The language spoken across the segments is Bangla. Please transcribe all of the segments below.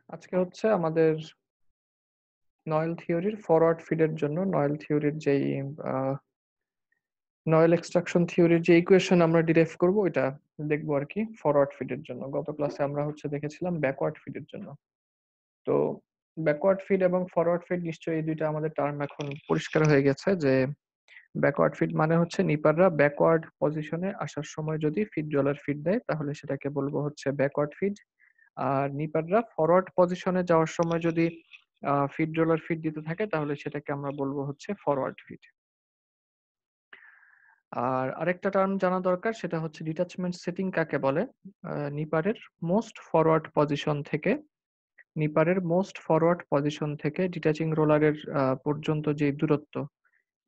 আজকে হচ্ছে আমাদের নয়েল থিওরির ফরওয়ার্ড ফিডের জন্য নয়েল থিওরির যেই আ নয়েল এক্সট্রাকশন থিওরির যে ইকুয়েশন আমরা ডিরাইভ করব ওইটা দেখবো আরকি ফরওয়ার্ড ফিডের জন্য। গত ক্লাসে আমরা হচ্ছে দেখেছিলাম ব্যাকওয়ার্ড ফিডের জন্য। তো ব্যাকওয়ার্ড ফিড এবং ফরওয়ার্ড ফিড নিশ্চয়ই এই ২ টা আমাদের টার্ম এখন পরিষ্কার হয়ে গেছে যে ব্যাকওয়ার্ড ফিড মানে হচ্ছে নিপাররা ব্যাকওয়ার্ড পজিশনে আসার সময় যদি ফিড রোলার ফিড দেয় তাহলে সেটাকে বলবো হচ্ছে ব্যাকওয়ার্ড ফিড। আর নিপাররা ফরওয়ার্ড পজিশনে যাওয়ার সময় যদি ফিড রোলার ফিড দিতে থাকে তাহলে সেটাকে আমরা বলবো হচ্ছে ফরওয়ার্ড ফিড। আর আরেকটা টার্ম জানা দরকার সেটা হচ্ছে ডিটাচমেন্ট সেটিং কাকে বলে? নিপারের মোস্ট ফরওয়ার্ড পজিশন থেকে ডিটাচিং রোলারের পর্যন্ত যে দূরত্ব,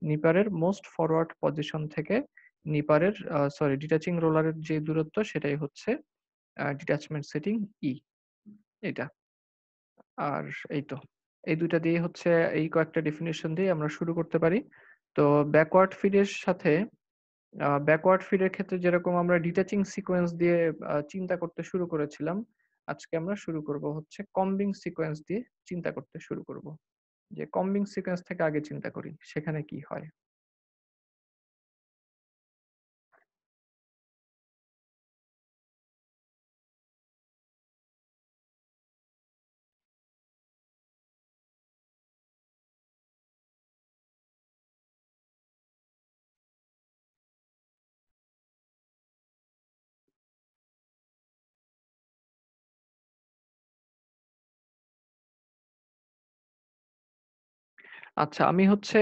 নিপারের মোস্ট ফরওয়ার্ড পজিশন থেকে ডিটাচিং রোলারের যে দূরত্ব সেটাই হচ্ছে ডিটাচমেন্ট সেটিং ই এটা। আর এই তো। এই ২ টা দিয়ে হচ্ছে এই কয়েকটা ডেফিনিশন দিয়ে আমরা শুরু করতে পারি। তো ব্যাকওয়ার্ড ফিডের সাথে ব্যাকওয়ার্ড ফিডের ক্ষেত্রে যেরকম আমরা ডিটাচিং সিকোয়েন্স দিয়ে চিন্তা করতে শুরু করেছিলাম, আজকে আমরা শুরু করব হচ্ছে কম্বিং সিকোয়েন্স দিয়ে চিন্তা করতে শুরু করব। যে কম্বিং সিকোয়েন্স থেকে আগে চিন্তা করি, সেখানে কি হয়? আচ্ছা, আমি হচ্ছে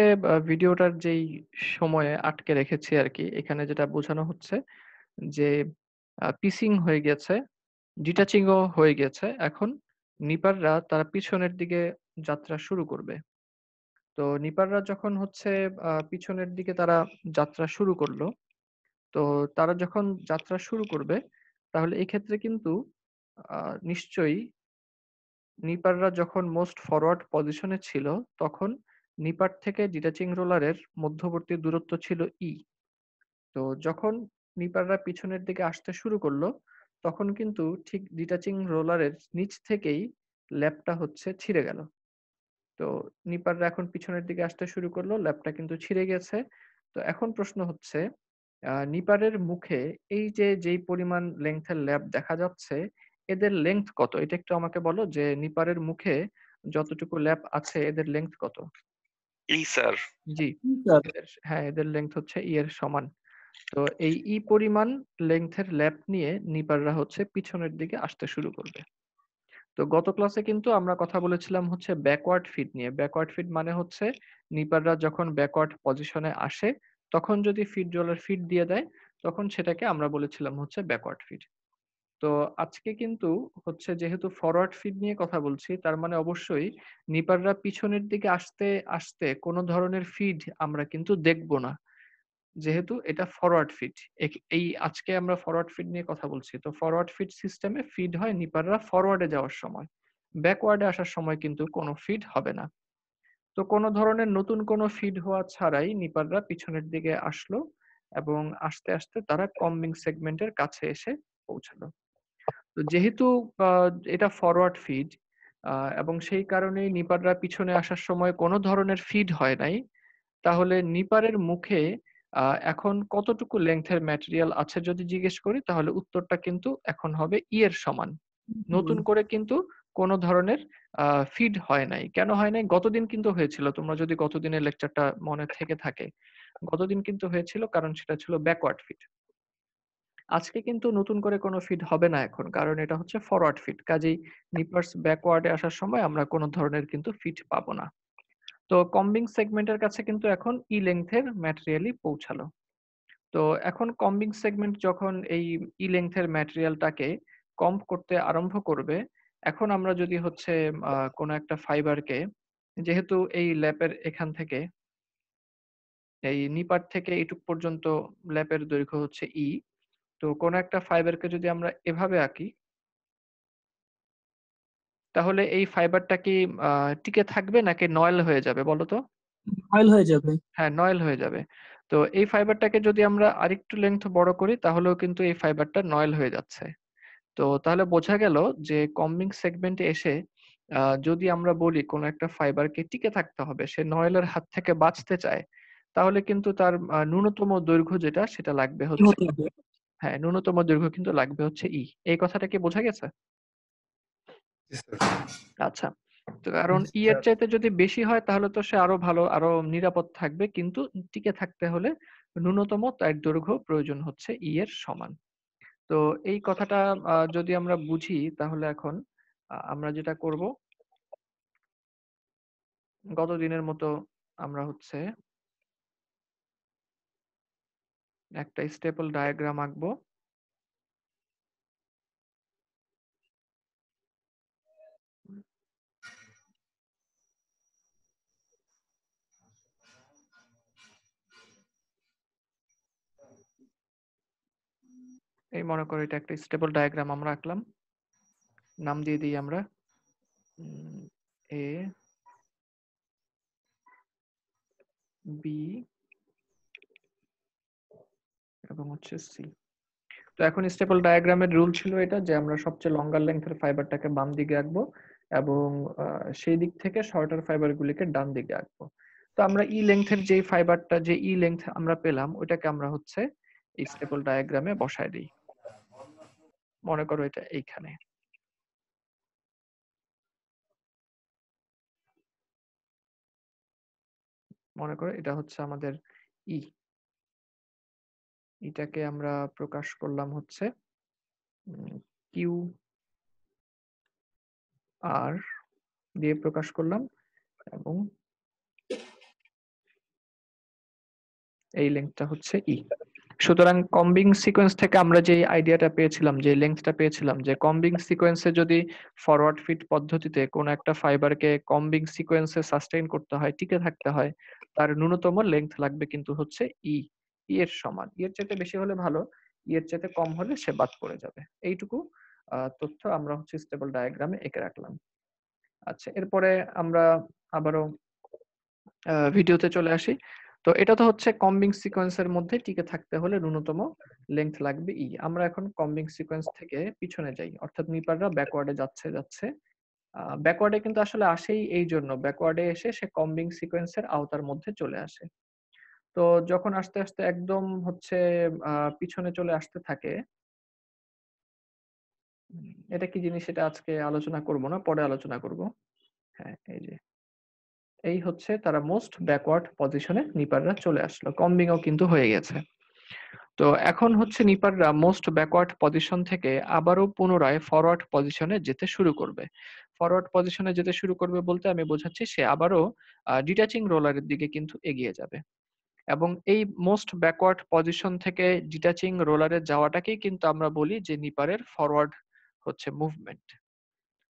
ভিডিওটার যেই সময়ে আটকে রেখেছি আরকি, এখানে যেটা বোঝানো হচ্ছে যে পিসিং হয়ে গেছে, ডিটাচিং ও হয়ে গেছে। এখন নিপাররা তারা পিছনের দিকে যাত্রা শুরু করবে। তো নিপাররা যখন হচ্ছে পিছনের দিকে তারা যাত্রা শুরু করলো, তো তারা যখন যাত্রা শুরু করবে, তাহলে এক্ষেত্রে কিন্তু আ নিশ্চয়ই নিপাররা যখন মোস্ট ফরওয়ার্ড পজিশনে ছিল, তখন নিপার থেকে ডিটাচিং রোলারের মধ্যবর্তী দূরত্ব ছিল ই। তো যখন নিপাররা পিছনের দিকে আসতে শুরু করলো, তখন কিন্তু ঠিক ডিটাচিং রোলারের নিচ থেকেই ল্যাপটা হচ্ছে ছিঁড়ে গেল। তো নিপাররা এখন পিছনের দিকে আসতে শুরু করলো, ল্যাপটা কিন্তু ছিঁড়ে গেছে। তো এখন প্রশ্ন হচ্ছে নিপারের মুখে এই যে যেই পরিমাণ লেংথের ল্যাপ দেখা যাচ্ছে, এদের লেংথ কত? এটা একটু আমাকে বলো যে নিপারের মুখে যতটুকু ল্যাপ আছে এদের লেংথ কত? এই স্যার। জি, স্যার এদের লেংথ হচ্ছে ই এর সমান। তো এই ই পরিমাণ লেংথের ল্যাপ নিয়ে নিপাররা হচ্ছে পিছনের দিকে আসতে শুরু করবে। তো গত ক্লাসে কিন্তু আমরা কথা বলেছিলাম হচ্ছে ব্যাকওয়ার্ড ফিড নিয়ে। ব্যাকওয়ার্ড ফিড মানে হচ্ছে নিপাররা যখন ব্যাকওয়ার্ড পজিশনে আসে, তখন যদি ফিড রোলার ফিড দিয়ে দেয়, তখন সেটাকে আমরা বলেছিলাম হচ্ছে ব্যাকওয়ার্ড ফিড। তো আজকে কিন্তু হচ্ছে যেহেতু ফরওয়ার্ড ফিড নিয়ে কথা বলছি, তার মানে অবশ্যই নিপাররা পিছনের দিকে আসতে কোন ধরনের ফিড আমরা কিন্তু দেখব না। যেহেতু এটা ফরওয়ার্ড ফিড। এই আজকে আমরা ফরওয়ার্ড ফিড নিয়ে কথা বলছি। তো ফরওয়ার্ড ফিড সিস্টেমে ফিড হয় নিপাররা ফরওয়ার্ডে যাওয়ার সময়। ব্যাকওয়ার্ডে আসার সময় কিন্তু কোনো ফিড হবে না। তো কোনো ধরনের নতুন কোনো ফিড হওয়া ছাড়াই নিপাররা পিছনের দিকে আসলো এবং আস্তে তারা কম্বিং সেগমেন্টের কাছে এসে পৌঁছালো। তো যেহেতু আ এটা ফরওয়ার্ড ফিড এবং সেই কারণেই নিপাররা পিছনে আসার সময় কোনো ধরনের ফিড হয় নাই। তাহলে নিপারের মুখে আ এখন কতটুকু লেংথের ম্যাটেরিয়াল আছে যদি জিজ্ঞেস করি তাহলে উত্তরটা কিন্তু এখন হবে ই এর সমান। নতুন করে কিন্তু কোন ধরনের আ ফিড হয় নাই। কেন হয় নাই? গতদিন কিন্তু হয়েছিল। তোমরা যদি গতদিনের লেকচারটা মনে থেকে থাকে। গতদিন কিন্তু হয়েছিল কারণ সেটা ছিল ব্যাকওয়ার্ড ফিড। আজকে কিন্তু নতুন করে কোনো ফিড হবে না এখন। কারণ এটা হচ্ছে ফরওয়ার্ড ফিড। কাজেই নিপার্স ব্যাকওয়ার্ড এ আসার সময় আমরা কোন ধরনের কিন্তু ফিড পাবো না। তো কম্বিং সেগমেন্টের কাছে কিন্তু এখন ই লেংথের ম্যাটেরিয়ালই পৌঁছালো। তো এখন কম্বিং সেগমেন্ট যখন এই ই লেংথের ম্যাটেরিয়ালটাকে কম্ব করতে আরম্ভ করবে, এখন আমরা যদি হচ্ছে কোনো একটা ফাইবারকে যেহেতু এই ল্যাপের এখান থেকে এই নিপার থেকে এইটুক পর্যন্ত ল্যাপের দৈর্ঘ্য হচ্ছে ই। তো কোনো একটা ফাইবারকে যদি আমরা এভাবে আঁকি, তাহলে এই ফাইবারটা কি আ টিকে থাকবে নাকি নয়েল হয়ে যাবে বলো তো? ফাইল হয়ে যাবে। হ্যাঁ, নয়েল হয়ে যাবে। তো এই ফাইবারটাকে যদি আমরা আরেকটু লেংথ বড় করি তাহলেও কিন্তু এই ফাইবারটা নয়েল হয়ে যাচ্ছে। তো তাহলে বোঝা গেল যে কম্বিং সেগমেন্টে এসে যদি আমরা বলি কোনো একটা ফাইবারকে টিকে থাকতে হবে, সে নয়েলের হাত থেকে বাঁচতে চায়, তাহলে কিন্তু তার ন্যূনতম দৈর্ঘ্য যেটা সেটা লাগবে কি হচ্ছে হতে হবে? হ্যাঁ, ন্যূনতম দৈর্ঘ্য কিন্তু লাগবে হচ্ছে এই কথাটা কি বোঝা গেছে? জি স্যার। আচ্ছা। তো কারণ জি এর স্যার। চাইতে যদি বেশি হয় তাহলে তো সে আরো ভালো, আরো নিরাপদ থাকবে। কিন্তু টিকে থাকতে হলে ন্যূনতম তার দৈর্ঘ্য প্রয়োজন হচ্ছে এর সমান। তো এই কথাটা যদি আমরা বুঝি তাহলে এখন আমরা যেটা করব গত দিনের মতো আমরা হচ্ছে একটা স্টেপল ডায়াগ্রাম আঁকবো। এই মনে করো এটা একটা স্টেপল ডায়াগ্রাম আমরা আঁকলাম। নাম দিয়ে দিই আমরা A, B এবং হচ্ছে C। তো এখন স্টেপল ডায়াগ্রামের রুল ছিল এটা যে আমরা সবচেয়ে লঙ্গার লেন্থের ফাইবারটাকে বাম দিকে আঁকবো এবং সেই দিক থেকে শর্টার ফাইবারগুলিকে ডান দিকে আঁকবো। তো আমরা লেন্থের যে ফাইবারটা যে লেন্থ আমরা পেলাম ওইটাকে আমরা হচ্ছে এই স্টেপল ডায়াগ্রামে বসায় দিই। মনে করো এটা এইখানে। মনে করো এটা হচ্ছে আমাদের ই। এটাকে আমরা প্রকাশ করলাম হচ্ছে কিউ আর দিয়ে প্রকাশ করলাম এবং এই লেংথটা হচ্ছে সুতরাং কম্বিং সিকোয়েন্স থেকে আমরা যে আইডিয়াটা পেয়েছিলাম, যে লেংথটা পেয়েছিলাম, যে কম্বিং সিকোয়েন্সে যদি ফরওয়ার্ড ফিট পদ্ধতিতে কোনো একটা ফাইবারকে কম্বিং সিকোয়েন্সে সাস্টেইন করতে হয়, টিকে থাকতে হয়, তার ন্যূনতম লেংথ লাগবে কিন্তু হচ্ছে এর সমান। এর চাইতে বেশি হলে ভালো, এর চাইতে কম হলে সে বাদ পড়ে যাবে। এইটুকু তথ্য আমরা হচ্ছে স্টেবল ডায়াগ্রামে এঁকে রাখলাম। আচ্ছা, এরপরে আমরা আবারও ভিডিওতে চলে আসি। তো এটা তো হচ্ছে কম্বিং সিকোয়েন্সের মধ্যে টিকে থাকতে হলে ন্যূনতম লেংথ লাগবে আমরা এখন কম্বিং সিকোয়েন্স থেকে পিছনে যাই। অর্থাৎ নিপাররা ব্যাকওয়ার্ডে যাচ্ছে। ব্যাকওয়ার্ডে কিন্তু আসলে আসেই এই জন্য, ব্যাকওয়ার্ডে এসে সে কম্বিং সিকোয়েন্সের আওতার মধ্যে চলে আসে। তো যখন আস্তে, আস্তে একদম হচ্ছে পিছনে চলে আসতে থাকে, এটা কি জিনিস এটা আজকে আলোচনা করব না, পরে আলোচনা করব। হ্যাঁ, এই হচ্ছে তারা মোস্ট ব্যাকওয়ার্ড পজিশনে নিপাররা চলে আসলো। কম্বিং ও কিন্তু হয়ে গেছে। তো এখন হচ্ছে নিপাররা মোস্ট ব্যাকওয়ার্ড পজিশন থেকে আবারও পুনরায় ফরওয়ার্ড পজিশনে যেতে শুরু করবে। ফরওয়ার্ড পজিশনে যেতে শুরু করবে বলতে আমি বোঝাচ্ছি সে আবারও ডিটাচিং রোলারের দিকে কিন্তু এগিয়ে যাবে। এবং এই মোস্ট ব্যাকওয়ার্ড পজিশন থেকে ডিটাচিং রোলারে যাওয়াটাকেই কিন্তু আমরা বলি যে নিপারের ফরওয়ার্ড হচ্ছে মুভমেন্ট।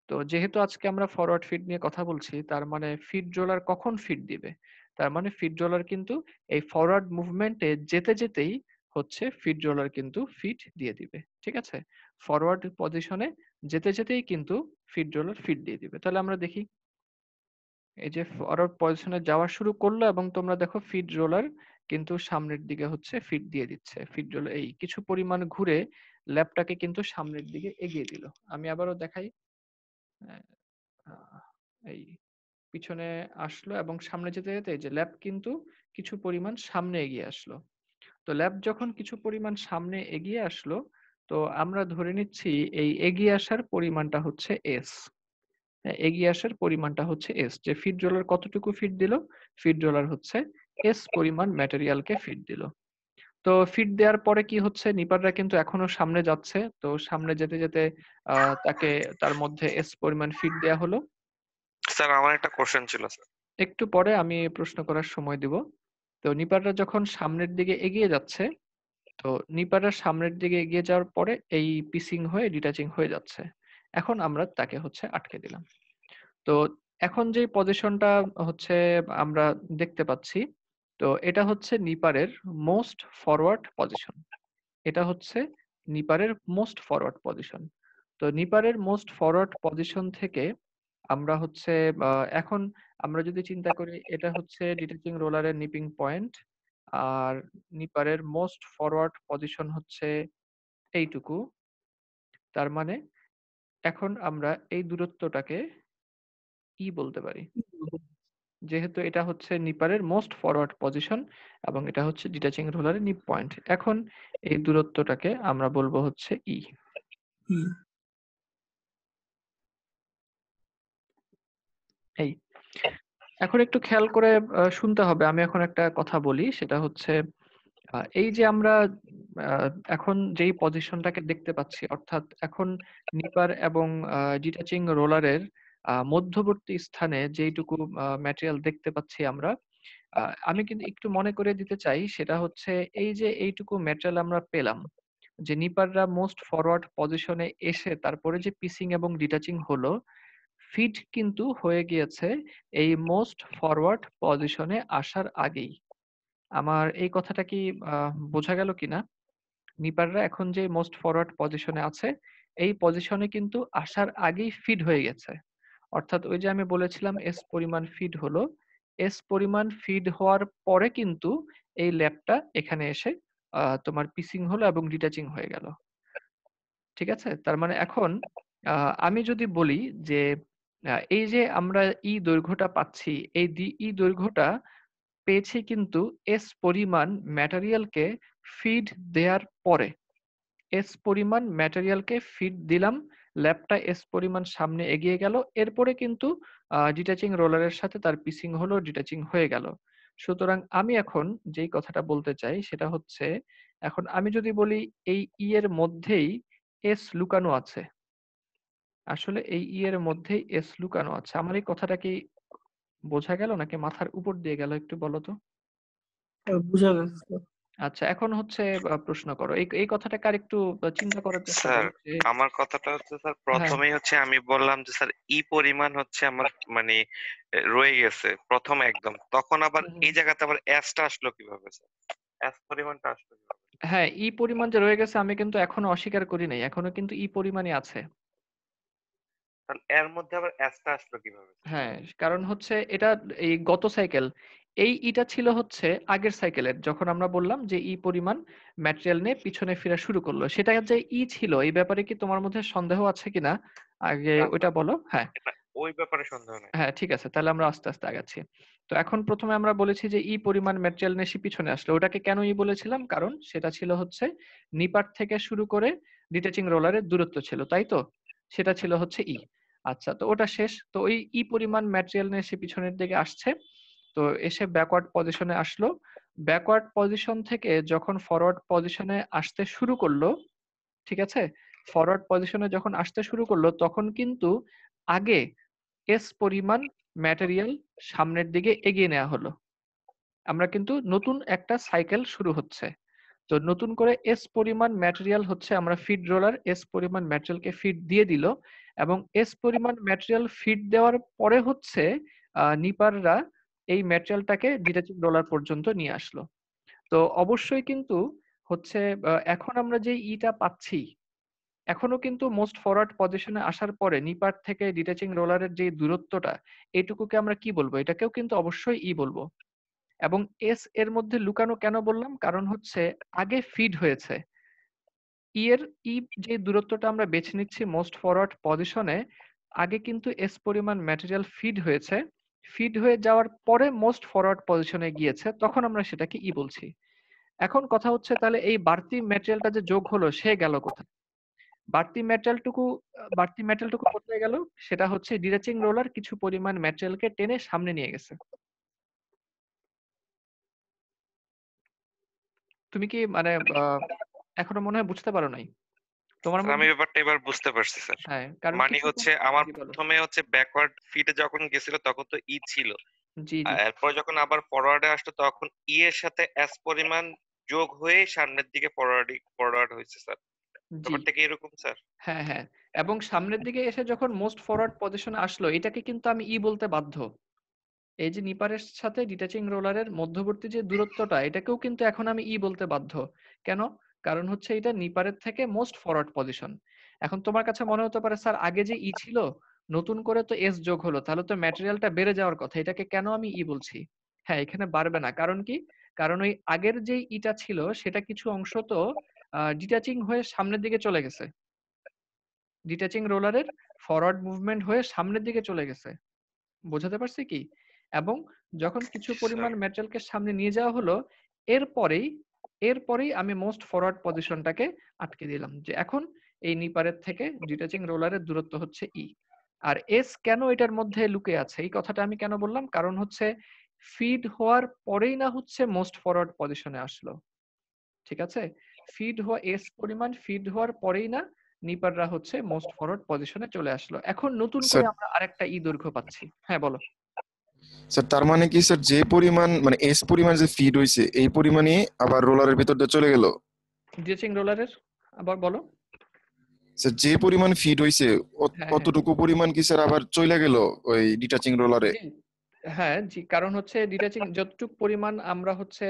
তো যেহেতু আজকে আমরা ফরওয়ার্ড ফিড নিয়ে কথা বলছি, তার মানে ফিড রোলার কখন ফিড দিবে? তার মানে ফিড রোলার কিন্তু এই ফরওয়ার্ড মুভমেন্টে যেতেই হচ্ছে ফিড রোলার কিন্তু ফিড দিয়ে দিবে। ঠিক আছে? ফরওয়ার্ড পজিশনে যেতেই কিন্তু ফিড রোলার ফিড দিয়ে দিবে। তাহলে আমরা দেখি এই যে ফরওয়ার্ড পজিশনে যাওয়া শুরু করলো এবং তোমরা দেখো ফিড রোলার কিন্তু সামনের দিকে হচ্ছে ফিড দিয়ে দিচ্ছে। ফিড রোলার এই কিছু পরিমাণ ঘুরে ল্যাবটাকে কিন্তু সামনের দিকে এগিয়ে দিল। আমি আবারও দেখাই। আহ, এই পিছনে আসলো এবং সামনে যেতে যে ল্যাব কিন্তু কিছু পরিমাণ সামনে এগিয়ে আসলো। তো ল্যাব যখন কিছু পরিমাণ সামনে এগিয়ে আসলো, তো আমরা ধরে নিচ্ছি এই এগিয়ে আসার পরিমাণটা হচ্ছে এস। এগিয়ে আসার পরিমাণটা হচ্ছে এস, যে ফিড রোলার কতটুকু ফিড দিল? ফিড রোলার হচ্ছে এস পরিমাণ ম্যাটেরিয়ালকে ফিড দিল। তো ফিড দেওয়ার পরে কি হচ্ছে, নিপাররা কিন্তু এখনো সামনে যাচ্ছে। তো সামনে যেতে তাকে তার মধ্যে এস পরিমাণ ফিড দেয়া হলো। স্যার আমার একটা কোশ্চেন ছিল স্যার। একটু পরে আমি প্রশ্ন করার সময় দিব। তো নিপাররা যখন সামনের দিকে এগিয়ে যাচ্ছে, তো নিপাররা সামনের দিকে এগিয়ে যাওয়ার পরে এই পিসিং হয়ে ডিটাচিং হয়ে যাচ্ছে। এখন আমরা তাকে হচ্ছে আটকে দিলাম। তো এখন যে পজিশনটা হচ্ছে আমরা দেখতে পাচ্ছি, তো এটা হচ্ছে নিপারের মোস্ট ফরওয়ার্ড পজিশন। এটা হচ্ছে নিপারের মোস্ট ফরওয়ার্ড পজিশন। তো নিপারের মোস্ট ফরওয়ার্ড পজিশন থেকে আমরা হচ্ছে এখন আমরা যদি চিন্তা করি এটা হচ্ছে ডিটেচিং রোলারের নিপিং পয়েন্ট আর নিপারের মোস্ট ফরওয়ার্ড পজিশন হচ্ছে এইটুকু। তার মানে এখন আমরা এই দূরত্বটাকে ই বলতে পারি। যেহেতু এটা হচ্ছে নিপারের মোস্ট ফরওয়ার্ড পজিশন এবং এটা হচ্ছে ডিটাচিং রোলারের নিপ পয়েন্ট। এখন এই দূরত্বটাকে আমরা বলবো হচ্ছে ই। এই। এখন একটু খেয়াল করে শুনতে হবে। আমি এখন একটা কথা বলি, সেটা হচ্ছে এই যে আমরা এখন যেই পজিশনটাকে দেখতে পাচ্ছি, অর্থাৎ এখন নিপার এবং ডিটাচিং রোলারের মধ্যবর্তী স্থানে যেইটুকু ম্যাটেরিয়াল দেখতে পাচ্ছি আমরা, আমি কিন্তু একটু মনে করে দিতে চাই, সেটা হচ্ছে এই যে এইটুকু ম্যাটেরিয়াল আমরা পেলাম, যে নিপাররা মোস্ট ফরওয়ার্ড পজিশনে এসে তারপরে যে পিসিং এবং ডিটাচিং হলো, ফিড কিন্তু হয়ে গিয়েছে এই মোস্ট ফরওয়ার্ড পজিশনে আসার আগেই। আমার এই কথাটা কি বোঝা গেল কিনা? নিপাররা এখন যে মোস্ট ফরওয়ার্ড পজিশনে আছে, এই পজিশনে কিন্তু আসার আগেই ফিড হয়ে গেছে। অর্থাৎ ওই যে আমি বলেছিলাম এস পরিমাণ ফিড হলো, এস পরিমাণ ফিড হওয়ার পরে কিন্তু এই ল্যাবটা এখানে এসে তোমার পিসিং হলো এবং ডিটাচিং হয়ে গেল। ঠিক আছে? তার মানে এখন আমি যদি বলি যে এই যে আমরা ই দৈর্ঘ্যটা পাচ্ছি, এই ই দৈর্ঘ্যটা পেয়েছি কিন্তু এস পরিমাণ ম্যাটেরিয়ালকে ফিড দেয়ার পরে। এস পরিমাণ ম্যাটেরিয়ালকে ফিড দিলাম, ল্যাবটা এস পরিমাণ সামনে এগিয়ে গেল। এরপরে কিন্তু ডিটাচিং রোলারের সাথে তার পিসিং হলো, ডিটাচিং হয়ে গেল। সুতরাং আমি এখন যেই কথাটা বলতে চাই সেটা হচ্ছে, এখন আমি যদি বলি এই ই এর মধ্যেই এস লুকানো আছে। আসলে এই ই এর মধ্যেই এস লুকানো আছে। আমার এই কথাটা কি বোঝা গেল নাকি মাথার উপর দিয়ে গেল একটু বলো তো? বুঝা গেছে স্যার। আচ্ছা, এখন হচ্ছে প্রশ্ন করো। এই কথাটাকে আরেকটু চিন্তা করার চেষ্টা স্যার করো যে আমার কথাটা হচ্ছে স্যার, হ্যাঁ, প্রথমেই হচ্ছে আমি বললাম যে স্যার ই পরিমাণ হচ্ছে আমার মানে রয়ে গেছে প্রথম একদম, তখন আবার হুম, এই হুম। জায়গাতে আবার এসটা আসলো কিভাবে স্যার? এস পরিমাণটা আসলো কিভাবে? হ্যাঁ, ই পরিমাণ যে রয়ে গেছে আমি কিন্তু এখনো অস্বীকার করি নাই। এখনো কিন্তু ই পরিমাণই আছে। তাহলে এর মধ্যে আবার এসটা আসলো কিভাবে? হ্যাঁ, কারণ হচ্ছে এটা এই গত সাইকেল। এই ইটা ছিল হচ্ছে আগের সাইকেলের। যখন আমরা বললাম যে ই পরিমাণ ম্যাটেরিয়াল নিয়ে পিছনে ফেরা শুরু করলো। সেটা যে ই ছিল এই ব্যাপারে কি তোমার মধ্যে সন্দেহ আছে কিনা? আগে না ওইটা স্যার, বলো। হ্যাঁ। এটা ওই ব্যাপারে সন্দেহ নাই। হ্যাঁ, ঠিক আছে। তাহলে আমরা আস্তে, আস্তে আগাচ্ছি। তো এখন ১ম এ আমরা বলেছি যে ই পরিমাণ ম্যাটেরিয়াল নিয়ে সে পিছনে আসলো। ওটাকে কেন ই বলেছিলাম? কারণ সেটা ছিল হচ্ছে নিপাট থেকে শুরু করে ডিটাচিং রোলারের দূরত্ব ছিল। তাই তো? সেটা ছিল হচ্ছে ই। আচ্ছা, তো ওটা শেষ। তো ওই ই পরিমাণ ম্যাটেরিয়াল নিয়ে সে পিছনের দিকে আসছে। তো এসে ব্যাকওয়ার্ড পজিশনে আসলো। ব্যাকওয়ার্ড পজিশন থেকে যখন ফরওয়ার্ড পজিশনে আসতে শুরু করলো, ঠিক আছে? ফরওয়ার্ড পজিশনে যখন আসতে শুরু করলো তখন কিন্তু আগে এস পরিমাণ ম্যাটেরিয়াল সামনের দিকে এগিয়ে নেয়া হলো। আমরা কিন্তু নতুন একটা সাইকেল শুরু হচ্ছে। তো নতুন করে এস পরিমাণ ম্যাটেরিয়াল হচ্ছে আমরা ফিড রোলার এস পরিমাণ ম্যাটেরিয়ালকে ফিড দিয়ে দিল এবং এস পরিমাণ ম্যাটেরিয়াল ফিড দেওয়ার পরে হচ্ছে নিপাররা এই ম্যাটেরিয়ালটাকে ডিটাচিং রোলার পর্যন্ত নিয়ে আসলো। তো অবশ্যই কিন্তু হচ্ছে এখন আমরা যে ইটা পাচ্ছি, এখনো কিন্তু মোস্ট ফরওয়ার্ড পজিশনে আসার পরে নিপার থেকে ডিটাচিং রোলারের যে দূরত্বটা, এটুকুকে আমরা কি বলবো? এটাকেও কিন্তু অবশ্যই ই বলবো। এবং এস এর মধ্যে লুকানো কেন বললাম? কারণ হচ্ছে আগে ফিড হয়েছে। ই এর ই যে দূরত্বটা আমরা বেছে নিচ্ছি মোস্ট ফরওয়ার্ড পজিশনে, আগে কিন্তু এস পরিমাণ ম্যাটেরিয়াল ফিড হয়েছে। ফিড হয়ে যাওয়ার পরে মোস্ট ফরওয়ার্ড পজিশনে গিয়েছে। তখন আমরা সেটাকে ই বলছি। এখন কথা হচ্ছে তাহলে এই বাড়তি ম্যাটেরিয়ালটা যে যোগ হলো সে গেল কোথায়? বাড়তি ম্যাটেরিয়ালটুকু কোথায় গেল? সেটা হচ্ছে ডিটাচিং রোলার কিছু পরিমাণ ম্যাটেরিয়ালকে টেনে সামনে নিয়ে গেছে। তুমি কি মানে আ এখনো মনে হয় বুঝতে পারো নাই? তোমার স্যার আমি মধ্যে ব্যাপারটা এবার বুঝতে পারছি স্যার। হ্যাঁ, কারণ মানে কিছু হচ্ছে আমার জি বলো। প্রথমে হচ্ছে ব্যাকওয়ার্ড ফিটে যখন গেছিল তখন তো ই ছিল। জি, জি, এরপর যখন আবার ফরওয়ার্ডে আসলো তখন ই এর সাথে এস পরিমাণ যোগ হয়ে সামনের দিকে ফরওয়ার্ড হয়েছে স্যার। জি। ব্যাপারটা কি এরকম স্যার? হ্যাঁ, হ্যাঁ। এবং সামনের দিকে এসে যখন মোস্ট ফরওয়ার্ড পজিশনে আসলো এটাকে কিন্তু আমি ই বলতে বাধ্য। এই যে নিপারের সাথে ডিটাচিং রোলারের মধ্যবর্তী যে দূরত্বটা এটাকেও কিন্তু এখন আমি ই বলতে বাধ্য। কেন? কারণ হচ্ছে এটা নিপারের থেকে মোস্ট ফরওয়ার্ড পজিশন। এখন তোমার কাছে মনে হতে পারে স্যার আগে যে ই ছিল নতুন করে তো এস যোগ হলো তাহলে তো ম্যাটেরিয়ালটা বেড়ে যাওয়ার কথা। এটাকে কেন আমি ই বলছি? হ্যাঁ, এখানে বাড়বে না। কারণ কি? কারণ ওই আগের যেই ইটা ছিল সেটা কিছু অংশ তো ডিটাচিং হয়ে সামনের দিকে চলে গেছে। ডিটাচিং রোলারের ফরওয়ার্ড মুভমেন্ট হয়ে সামনের দিকে চলে গেছে। বোঝাতে পারছি কি? এবং যখন কিছু স্যার পরিমাণ ম্যাটেরিয়ালকে সামনে নিয়ে যাওয়া হলো, এরপরেই এরপরেই আমি মোস্ট ফরওয়ার্ড পজিশনটাকে আটকে দিলাম। যে এখন এই নিপারের থেকে ডিটাচিং রোলারের দূরত্ব হচ্ছে ই। আর এস কেন এটার মধ্যে লুকিয়ে আছে? এই কথাটা আমি কেন বললাম? কারণ হচ্ছে ফিড হওয়ার পরেই না হচ্ছে মোস্ট ফরওয়ার্ড পজিশনে আসলো। ঠিক আছে? ফিড হওয়া এস পরিমাণ ফিড হওয়ার পরেই না নিপাররা হচ্ছে মোস্ট ফরওয়ার্ড পজিশনে চলে আসলো। এখন নতুন করে স্যার আমরা আরেকটা ই দৈর্ঘ্য পাচ্ছি। হ্যাঁ, বলো। স্যার তার মানে কি স্যার, যে পরিমাণ মানে এস পরিমাণ যে ফিড হয়েছে এই পরিমাণই আবার রোলারের ভিতর দিয়ে চলে গেল? ডিটাচিং রোলারের আবার বলো। স্যার যে পরিমাণ ফিড হয়েছে হ্যাঁ, হ্যাঁ। অতটুকু পরিমাণ কি স্যার আবার চলে গেল ওই ডিটাচিং রোলারে? জি। হ্যাঁ, জি। কারণ হচ্ছে ডিটাচিং যতটুক পরিমাণ আমরা হচ্ছে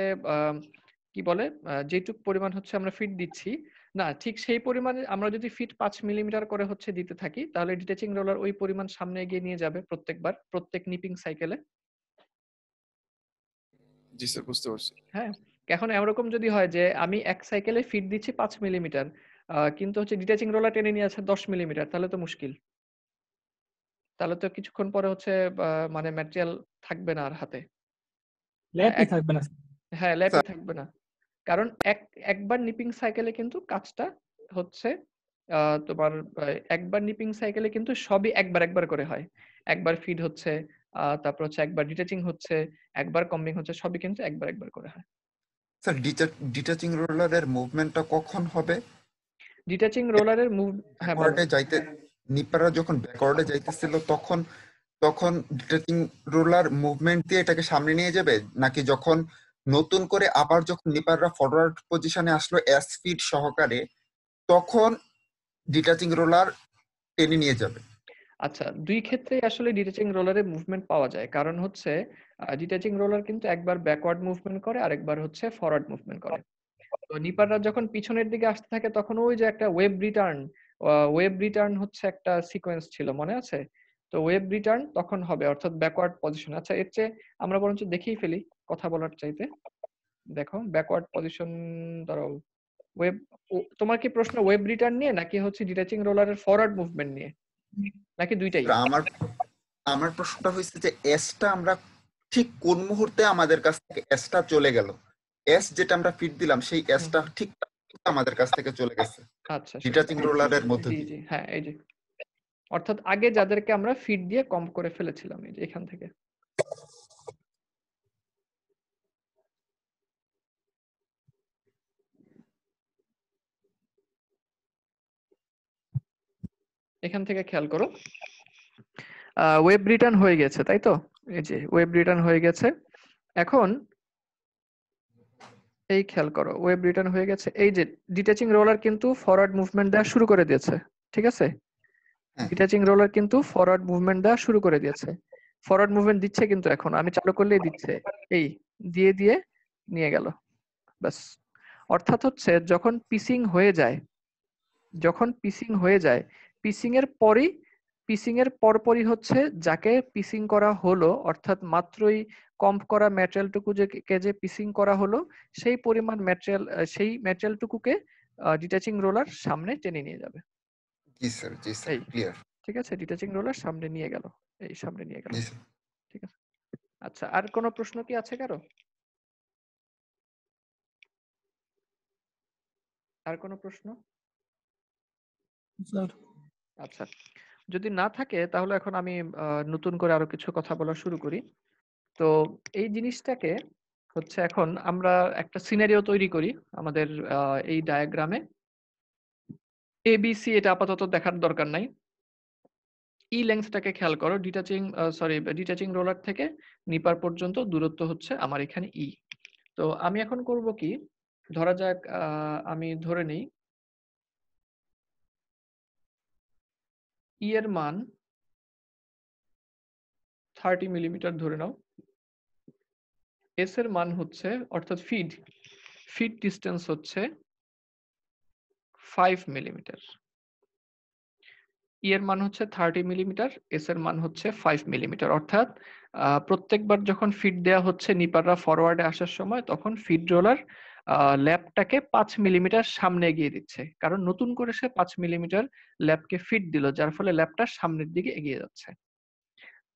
কি বলে যেটুক পরিমাণ হচ্ছে আমরা ফিড দিচ্ছি, না ঠিক সেই পরিমাণে আমরা যদি ফিড ৫ মিলিমিটার করে হচ্ছে দিতে থাকি, তাহলে ডিটাচিং রোলার ওই পরিমাণ সামনে এগিয়ে নিয়ে যাবে প্রত্যেকবার, প্রত্যেক নিপিং সাইকেলে। জি স্যার, বুঝতে পারছি। হ্যাঁ? এখন এরকম যদি হয় যে আমি এক সাইকেলে ফিড দিচ্ছি ৫ মিলিমিটার, কিন্তু হচ্ছে ডিটাচিং রোলার টেনে নিয়ে যাচ্ছে ১০ মিলিমিটার, তাহলে তো মুশকিল। তাহলে তো কিছুক্ষণ পরে হচ্ছে মানে ম্যাটেরিয়াল থাকবে না আর হাতে। ল্যাপই এক থাকবে না। হ্যাঁ, ল্যাপই স্যার থাকবে না। কারণ একবার নিপিং সাইকেলে কিন্তু কাজটা হচ্ছে তোমার একবার নিপিং সাইকেলে কিন্তু সবই একবার করে হয়। একবার ফিড হচ্ছে, তারপর হচ্ছে একবার ডিটাচিং হচ্ছে, একবার কম্বিং হচ্ছে, সবই কিন্তু একবার করে হয়। স্যার ডিটাচিং রোলারের মুভমেন্টটা কখন হবে? ডিটাচিং রোলারের হ্যাঁ, বলো। ব্যাকওয়ার্ডে যাইতে নিপাররা যখন ব্যাকওয়ার্ডে যাইতেছিল তখন তখন ডিটাচিং রোলার মুভমেন্ট দিয়ে এটাকে সামনে নিয়ে যাবে, নাকি যখন নতুন করে আবার যখন নিপাররা ফরওয়ার্ড পজিশনে আসলো এস ফিড সহকারে তখন ডিটাচিং রোলার টেনে নিয়ে যাবে? আচ্ছা, ২ ক্ষেত্রেই আসলে ডিটাচিং রোলারে মুভমেন্ট পাওয়া যায়। কারণ হচ্ছে ডিটাচিং রোলার কিন্তু একবার ব্যাকওয়ার্ড মুভমেন্ট করে, আরেকবার হচ্ছে ফরওয়ার্ড মুভমেন্ট করে। তো নিপাররা যখন পিছনের দিকে আসতে থাকে তখন ওই যে একটা ওয়েব রিটার্ন হচ্ছে একটা সিকোয়েন্স ছিল, মনে আছে? তো ওয়েব রিটার্ন তখন হবে, অর্থাৎ ব্যাকওয়ার্ড পজিশন। আচ্ছা, এর চেয়ে আমরা বরঞ্চ দেখেই ফেলি কথা বলার চাইতে। দেখো ব্যাকওয়ার্ড পজিশন, দাঁড়াও। ওয়েব তোমার কি প্রশ্ন ওয়েব রিটার্ন নিয়ে, নাকি হচ্ছে ডিটাচিং রোলারের ফরওয়ার্ড মুভমেন্ট নিয়ে, নাকি দুইটাই? স্যার, আমার আমার প্রশ্নটা হয়েছে যে এসটা আমরা ঠিক কোন মুহূর্তে আমাদের কাছ থেকে এসটা চলে গেল? এস যেটা আমরা ফিট দিলাম সেই হুম, এসটা হুম। ঠিক আমাদের কাছ থেকে চলে গেছে আচ্ছা, ডিটাচিং রোলারের মধ্য জি, দিয়ে। জি। হ্যাঁ, এই যে। অর্থাৎ আগে যাদেরকে আমরা ফিড দিয়ে কম করে ফেলেছিলাম, এই যে এখান থেকে। এখান থেকে খেয়াল করো। ওয়েব রিটার্ন হয়ে গেছে, তাই তো? এই যে ওয়েব রিটার্ন হয়ে গেছে। এখন এই খেয়াল করো, ওয়েব রিটার্ন হয়ে গেছে। এই যে ডিটাচিং রোলার কিন্তু ফরওয়ার্ড মুভমেন্ট দেওয়া শুরু করে দিয়েছে। ঠিক আছে? হ্যাঁ, ডিটাচিং রোলার কিন্তু ফরওয়ার্ড মুভমেন্ট দেওয়া শুরু করে দিয়েছে। ফরওয়ার্ড মুভমেন্ট দিচ্ছে কিন্তু এখন। আমি চালু করলেই দিচ্ছে। এই দিয়ে নিয়ে গেল। ব্যাস। অর্থাৎ হচ্ছে যখন পিসিং হয়ে যায়, পিসিং এর পরপরই হচ্ছে যাকে পিসিং করা হলো, অর্থাৎ মাত্রই কম্প করা ম্যাটেরিয়ালটুকু যে পিসিং করা হলো, সেই পরিমাণ ম্যাটেরিয়াল, সেই ম্যাটেরিয়ালটুকুকে ডিটাচিং রোলার সামনে টেনে নিয়ে যাবে। জি স্যার, জি স্যার, এই ক্লিয়ার। ঠিক আছে, ডিটাচিং রোলার সামনে নিয়ে গেল, এই সামনে নিয়ে গেল। জি স্যার। ঠিক আছে। আচ্ছা, আর কোনো প্রশ্ন কি আছে কারো? আর কোনো প্রশ্ন? স্যার আচ্ছা, যদি না থাকে তাহলে এখন আমি নতুন করে আরো কিছু কথা বলা শুরু করি। তো এই জিনিসটাকে হচ্ছে এখন আমরা একটা সিনারিও তৈরি করি আমাদের এই ডায়াগ্রামে। এবিসি এটা আপাতত দেখার দরকার নাই। ই লেন্থটাকে খেয়াল করো। ডিটাচিং রোলার থেকে নিপার পর্যন্ত দূরত্ব হচ্ছে আমার এখানে ই। তো আমি এখন করব কি, ধরা যাক আমি ধরে নেই ই এর মান 30 মিলিমিটার ধরে নাও। এস এর মান হচ্ছে, অর্থাৎ ফিড ডিসটেন্স হচ্ছে 5 মিলিমিটার। ই এর মান হচ্ছে 30 মিলিমিটার, এস এর মান হচ্ছে 5 মিলিমিটার। অর্থাৎ প্রত্যেকবার যখন ফিড দেওয়া হচ্ছে নিপাররা ফরওয়ার্ডে আসার সময়, তখন ফিড রোলার ল্যাবটাকে 5 মিলিমিটার সামনে এগিয়ে দিচ্ছে। কারণ নতুন করে সে 5 মিলিমিটার ল্যাবকে ফিড দিল, যার ফলে ল্যাবটা সামনের দিকে এগিয়ে যাচ্ছে।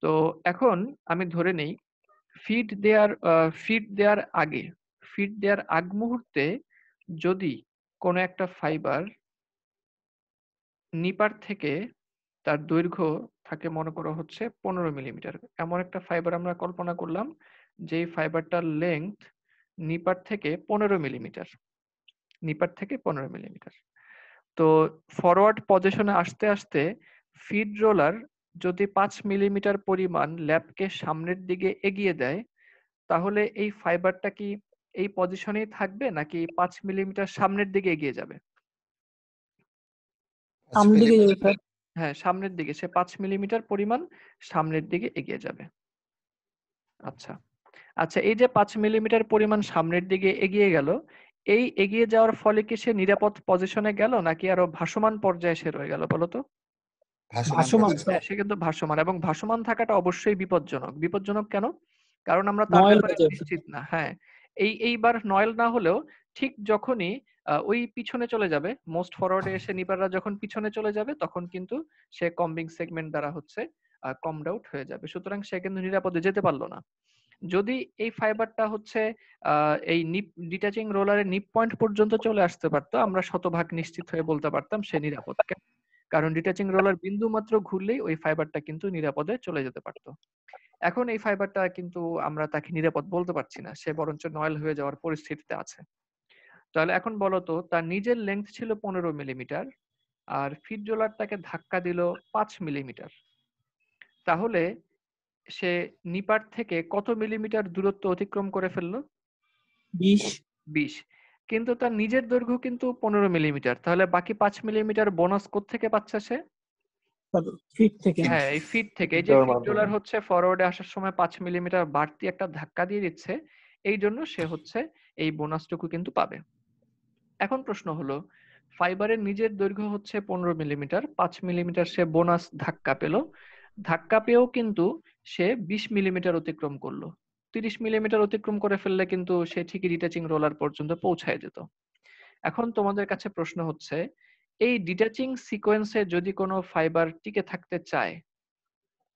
তো এখন আমি ধরে নেই ফিড দেওয়ার আগ মুহূর্তে যদি কোনো একটা ফাইবার নিপার থেকে তার দৈর্ঘ্য থাকে মনে করো হচ্ছে 15 মিলিমিটার, এমন একটা ফাইবার আমরা কল্পনা করলাম যে ফাইবারটার লেংথ নিপার থেকে 15 মিলিমিটার। তো ফরওয়ার্ড পজিশনে আসতে আসতে ফিড রোলার যদি 5 মিলিমিটার পরিমাণ ল্যাপকে সামনের দিকে এগিয়ে দেয়, তাহলে এই ফাইবারটা কি এই পজিশনেই থাকবে নাকি 5 মিলিমিটার সামনের দিকে এগিয়ে যাবে? সামনের দিকে যাবে স্যার। হ্যাঁ, সামনের দিকে, সে 5 মিলিমিটার পরিমাণ সামনের দিকে এগিয়ে যাবে। আচ্ছা আচ্ছা, এই যে 5 মিলিমিটার পরিমাণ সামনের দিকে এগিয়ে গেল, এই এগিয়ে যাওয়ার ফলে কি সে নিরাপদ পজিশনে গেল নাকি আরো ভাসমান পর্যায়ে সে রয়ে গেল বলো তো? ভাসমান পর্যায়ে। স্যার। সে কিন্তু ভাসমান, এবং ভাসমান থাকাটা অবশ্যই বিপজ্জনক। বিপজ্জনক কেন? কারণ আমরা তার নয়েল ব্যাপারে হয়ে যাবে। নিশ্চিত না। হ্যাঁ, এইবার নয়েল না হলেও ঠিক যখনই ওই পিছনে চলে যাবে, মোস্ট ফরওয়ার্ডে এসে নিপাররা যখন পিছনে চলে যাবে, তখন কিন্তু সে কম্বিং সেগমেন্ট দ্বারা হচ্ছে কমড আউট হয়ে যাবে। সুতরাং সে কিন্তু নিরাপদে যেতে পারলো না। যদি এই ফাইবারটা হচ্ছে এই নিপ ডিটাচিং রোলারের নিপ পয়েন্ট পর্যন্ত চলে আসতে পারতো, আমরা শতভাগ নিশ্চিত হয়ে বলতে পারতাম সে নিরাপদ। কারণ ডিটাচিং রোলার বিন্দু মাত্র ঘুরলেই ওই ফাইবারটা কিন্তু নিরাপদে চলে যেতে পারতো। এখন এই ফাইবারটা কিন্তু আমরা তাকে নিরাপদ বলতে পারছি না, সে বরঞ্চ নয়েল হয়ে যাওয়ার পরিস্থিতিতে আছে। তাহলে এখন বলো তো, তার নিজের লেন্থ ছিল 15 মিলিমিটার আর ফিড রোলার তাকে ধাক্কা দিল 5 মিলিমিটার, তাহলে সে নিপার থেকে কত মিলিমিটার দূরত্ব অতিক্রম করে ফেললো? 20 কিন্তু তার নিজের দৈর্ঘ্য কিন্তু 15 মিলিমিটার, তাহলে বাকি 5 মিলিমিটার বোনাস কোত্থেকে পাচ্ছে সে? ফিট থেকে। হ্যাঁ, এই ফিড থেকে। এই যে ফিড রোলার হচ্ছে ফরওয়ার্ডে আসার সময় 5 মিলিমিটার বাড়তি একটা ধাক্কা দিয়ে দিচ্ছে, এই জন্য সে হচ্ছে এই বোনাসটুকু কিন্তু পাবে। এখন প্রশ্ন হলো, ফাইবারের নিজের দৈর্ঘ্য হচ্ছে 15 মিলিমিটার, 5 মিলিমিটার সে বোনাস ধাক্কা পেল, ধাক্কা পেয়েও কিন্তু সে 20 মিলিমিটার অতিক্রম করলো। 30 মিলিমিটার অতিক্রম করে ফেললে কিন্তু সে ঠিকই ডিটাচিং রোলার পর্যন্ত পৌঁছায় যেত। এখন তোমাদের কাছে প্রশ্ন হচ্ছে, এই ডিটাচিং সিকোয়েন্সে যদি কোনো ফাইবার টিকে থাকতে চায়,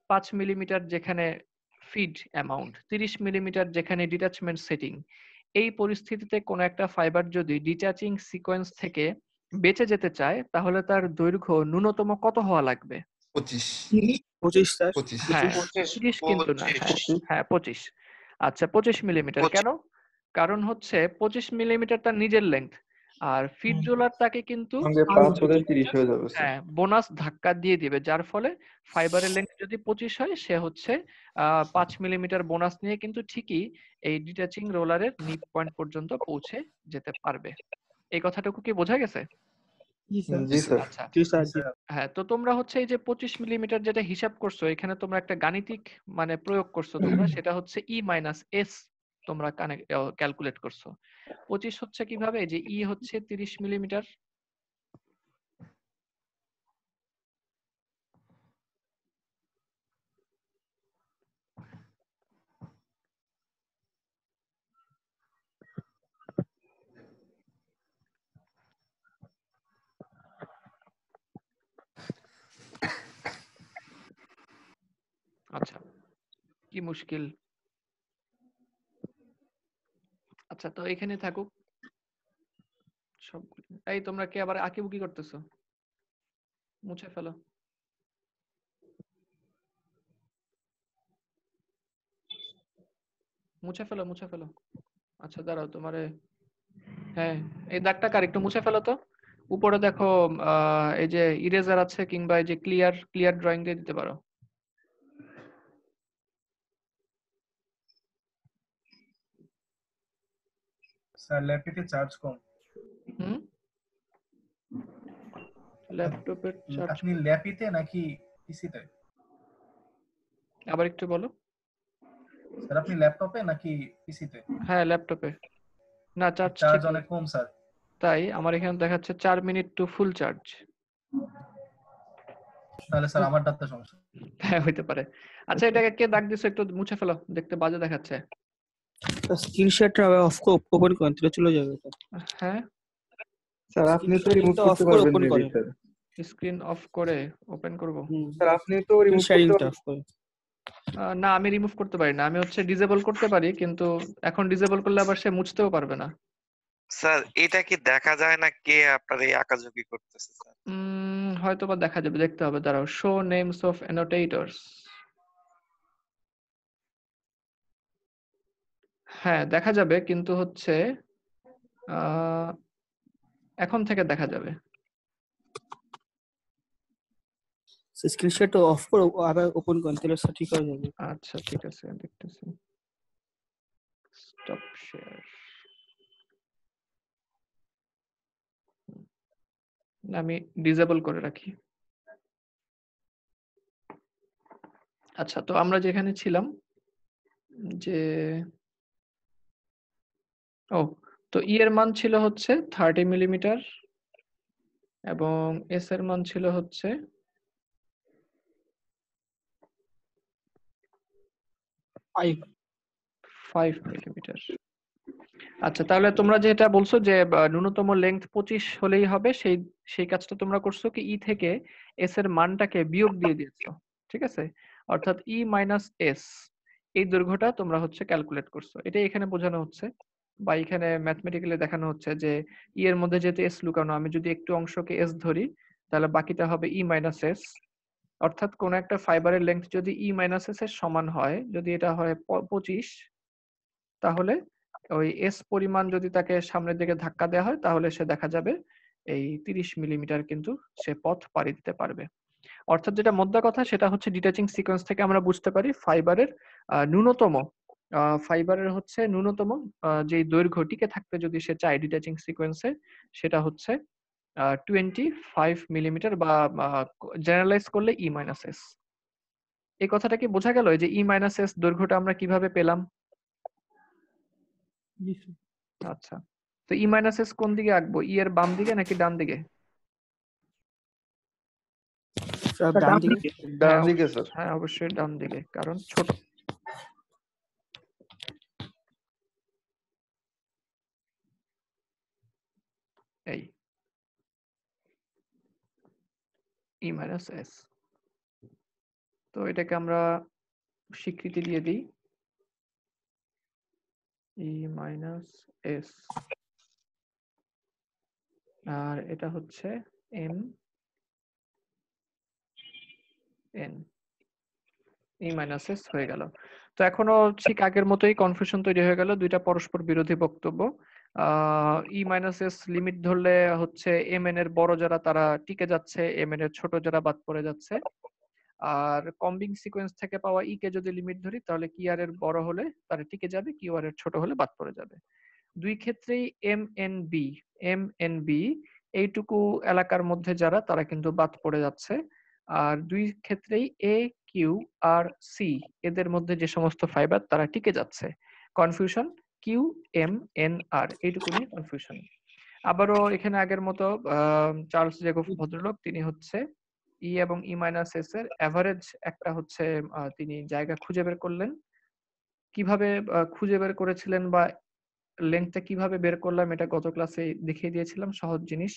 5 মিলিমিটার যেখানে ফিড অ্যামাউন্ট, 30 মিলিমিটার যেখানে ডিটাচমেন্ট সেটিং, এই পরিস্থিতিতে কোনো একটা ফাইবার যদি ডিটাচিং সিকোয়েন্স থেকে বেঁচে যেতে চায়, তাহলে তার দৈর্ঘ্য ন্যূনতম কত হওয়া লাগবে? 25 স্যার। 25। হ্যাঁ, 25 30 কিন্তু না, হ্যাঁ 25 হ্যাঁ 25। আচ্ছা, 25 মিলিমিটার 25 কেন? কারণ হচ্ছে 25 মিলিমিটার তার নিজের লেংথ, আর ফিড রোলার তাকে কিন্তু সঙ্গে 5 হলে 30 হয়ে যাবে স্যার। হ্যাঁ বোনাস ধাক্কা দিয়ে দিবে, যার ফলে ফাইবারের লেন্থ যদি 25 হয়, সে হচ্ছে 5 মিলিমিটার বোনাস নিয়ে কিন্তু ঠিকই এই ডিটাচিং রোলারের নিপ পয়েন্ট পর্যন্ত পৌঁছে যেতে পারবে। এই কথাটুকু কি বোঝা গেছে? জি স্যার। আচ্ছা জি স্যার। হ্যাঁ, তো তোমরা হচ্ছে এই যে 25 মিলিমিটার যেটা হিসাব করছো, এখানে তোমরা একটা গাণিতিক মানে প্রয়োগ করছো তোমরা, সেটা হচ্ছে ই মাইনাস এস, তোমরা ক্যালকুলেট করছো। 25 হচ্ছে কিভাবে, এই যে ই হচ্ছে 30 মিলিমিটার, আচ্ছা কি মুশকিল। আচ্ছা, তো এখানে থাকুক সবগুলো। এই তোমরা কি আবার আঁকিবুকি করতেছো? মুছে ফেলো, মুছে ফেলো, মুছে ফেলো। আচ্ছা দাঁড়াও, তোমারে হ্যাঁ, এই দাগটা কার একটু মুছে ফেলো তো। উপরে দেখো এই যে ইরেজার আছে, কিংবা এই যে ক্লিয়ার ড্রয়িং দিয়ে দিতে পারো। স্যার ল্যাপটপে চার্জ কম। হুম, ল্যাপটপের চার্জ আপনি ল্যাপিতে নাকি পিসিতে? আবার একটু বলো। স্যার আপনি ল্যাপটপে নাকি পিসিতে? হ্যাঁ ল্যাপটপে। না, চার্জ চার্জ ঠিক অনেক কম স্যার। তাই আমার এখানে দেখাচ্ছে 4 মিনিট টু ফুল চার্জ। তাহলে স্যার আমার ডাটা সমস্যা। হ্যাঁ হইতে পারে। আচ্ছা, এটাকে কে দাগ দিছো একটু মুছে ফেলো, দেখতে বাজে দেখাচ্ছে। স্ক্রিন শেয়ারটা অফ ওপেন করেন, তাহলে চলে যাবে এটা। হ্যাঁ, স্যার আপনি তো রিমুভ স্ক্রিনটা করতে অফ করে পারবেন ওপেন মেবি করেন। স্যার। স্ক্রিন অফ করে ওপেন করব। স্যার আপনি তো রিমুভ করতে শেয়ারিংটা পারবেন। অফ করে। না, আমি রিমুভ করতে পারি না। আমি হচ্ছে ডিসেবল করতে পারি, কিন্তু এখন ডিসেবল করলে আবার সে মুছতেও পারবে না। স্যার এটা কি দেখা যায় না কে আপনার এই আঁকাঝুঁকি করতেছে স্যার? হয়তো বা দেখা যাবে, দেখতে হবে, দাঁড়াও। Show names of annotators. হ্যাঁ, দেখা যাবে, কিন্তু হচ্ছে এখন থেকে দেখা যাবে। স্ক্রিনশট অফ করে আবার ওপেন করেন, তাহলে স্যার ঠিক হয়ে যাবে। আচ্ছা, ঠিক আছে, দেখতেছি। Stop share. আমি ডিসেবল করে রাখি। আচ্ছা, তো আমরা যেখানে ছিলাম, যে তো ই এর মান ছিল হচ্ছে 30 মিলিমিটার এবং এস এর মান ছিল হচ্ছে 5 মিলিমিটার। আচ্ছা, তাহলে তোমরা যেটা বলছো যে ন্যূনতম লেংথ 25 হলেই হবে, সেই কাজটা তোমরা করছো কি, ই থেকে এস এর মানটাকে বিয়োগ দিয়ে দিয়েছো। ঠিক আছে, অর্থাৎ ই মাইনাস এস, এই দৈর্ঘ্যটা তোমরা হচ্ছে ক্যালকুলেট করছো। এটাই এখানে বোঝানো হচ্ছে, বা এখানে ম্যাথমেটিক্যালি দেখানো হচ্ছে যে ই এর মধ্যে যেহেতু এস লুকানো, আমি যদি একটু অংশকে এস ধরি, তাহলে বাকিটা হবে ই মাইনাস এস। অর্থাৎ কোন একটা ফাইবারের লেংথ যদি ই মাইনাস এস এর সমান হয়, যদি এটা হয় 25, তাহলে ওই এস পরিমাণ যদি তাকে সামনের দিকে ধাক্কা দেওয়া হয়, তাহলে সে দেখা যাবে এই 30 মিলিমিটার কিন্তু সে পথ পাড়ি দিতে পারবে। অর্থাৎ যেটা মোদ্দা কথা, সেটা হচ্ছে ডিটাচিং সিকোয়েন্স থেকে আমরা বুঝতে পারি ফাইবারের ন্যূনতম যে দৈর্ঘ্য টিকে থাকতে যদি সে চায় ডিটাচিং সিকোয়েন্সে, সেটা হচ্ছে 25 মিলিমিটার, বা জেনারেলাইজ করলে ই মাইনাস এস। এই কথাটা কি বোঝা গেল, যে ই মাইনাস এস দৈর্ঘ্যটা আমরা কিভাবে পেলাম? আচ্ছা, তো ই মাইনাস এস কোন দিকে আঁকবো, ই এর বাম দিকে নাকি ডান দিকে? স্যার ডান দিকে। ডান দিকে স্যার। হ্যাঁ, অবশ্যই ডান দিকে, কারণ ছোট। এই ই মাইনাস এস, তো এটাকে আমরা স্বীকৃতি দিয়ে দিই ই মাইনাস এস, আর এটা হচ্ছে এম এন, ই মাইনাস এস হয়ে গেল। তো এখনো ঠিক আগের মতোই কনফিউশন তৈরি হয়ে গেল, দুইটা পরস্পর বিরোধী বক্তব্য। ই মাইনাস এস লিমিট ধরলে হচ্ছে এম এন এর বড় যারা তারা টিকে যাচ্ছে, এম এন এর ছোট যারা বাদ পড়ে যাচ্ছে। আর কম্বিং সিকোয়েন্স থেকে পাওয়া ই কে যদি লিমিট ধরি, তাহলে কি আর এর বড় হলে তারা টিকে যাবে, কিউ আর এর ছোট হলে বাদ পড়ে যাবে। দুই ক্ষেত্রেই এম এন বি এইটুকু এলাকার মধ্যে যারা তারা কিন্তু বাদ পড়ে যাচ্ছে। আর দুই ক্ষেত্রেই এ কিউ আর সি এদের মধ্যে যে সমস্ত ফাইবার তারা টিকে যাচ্ছে। কনফিউশন কিউ এম এন আর, এইটুকু নিয়ে কনফিউশন। আবারও এখানে আগের মতো চার্লস জেকব ভদ্রলোক তিনি হচ্ছে ই এবং ই মাইনাস এস এর এভারেজ একটা হচ্ছে তিনি জায়গা খুঁজে বের করলেন। কিভাবে খুঁজে বের করেছিলেন বা লেন্থটা কিভাবে বের করলাম, এটা গত ক্লাসে দেখিয়ে দিয়েছিলাম, সহজ জিনিস।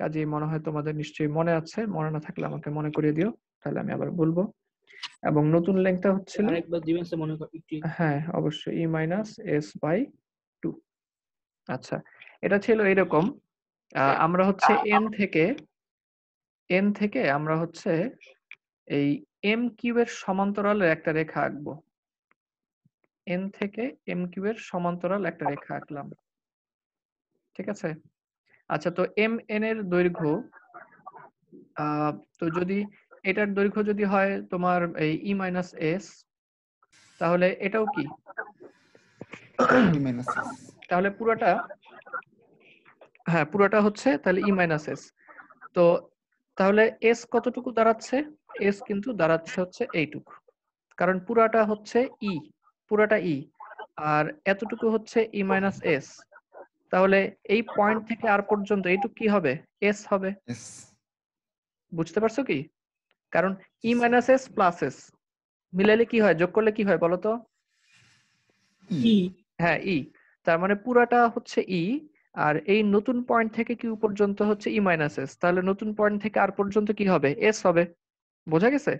কাজেই মনে হয় তোমাদের নিশ্চয়ই মনে আছে, মনে না থাকলে আমাকে মনে করিয়ে দিও, তাহলে আমি আবার বলবো। এবং নতুন লেন্থটা হচ্ছিল, আরেকবার দিবেন স্যার, মনে করি একটু। হ্যাঁ অবশ্যই, ই মাইনাস এস বাই 2। আচ্ছা, এটা ছিল এরকম। আমরা হচ্ছে এন থেকে আমরা হচ্ছে এই এম কিউ এর সমান্তরালে একটা রেখা আঁকবো। এন থেকে এম কিউ এর সমান্তরাল একটা রেখা আঁকলাম, ঠিক আছে। আচ্ছা, তো এম এন এর দৈর্ঘ্য, তো যদি এটার দৈর্ঘ্য যদি হয় তোমার এই ই মাইনাস এস, তাহলে এটাও কি, তাহলে পুরোটা, হ্যাঁ পুরোটা হচ্ছে তাহলে ই মাইনাস এস। তো তাহলে এস কতটুকু দাঁড়াচ্ছে, এস কিন্তু দাঁড়াচ্ছে হচ্ছে এইটুকু, কারণ পুরাটা হচ্ছে ই, পুরাটা ই, আর এতটুকু হচ্ছে ই মাইনাস এস। তাহলে এই পয়েন্ট থেকে আর পর্যন্ত এইটুকু কি হবে, এস হবে। বুঝতে পারছো কি? কারণ E minus S plus S মিলাইলে কি হয়, যোগ করলে কি হয় বলো তো? ই। হ্যাঁ, ই। তার মানে পুরাটা হচ্ছে ই, আর এই নতুন পয়েন্ট থেকে কিউ পর্যন্ত হচ্ছে ই মাইনাস এস, তাহলে নতুন পয়েন্ট থেকে আর পর্যন্ত কি হবে, এস হবে। বোঝা গেছে?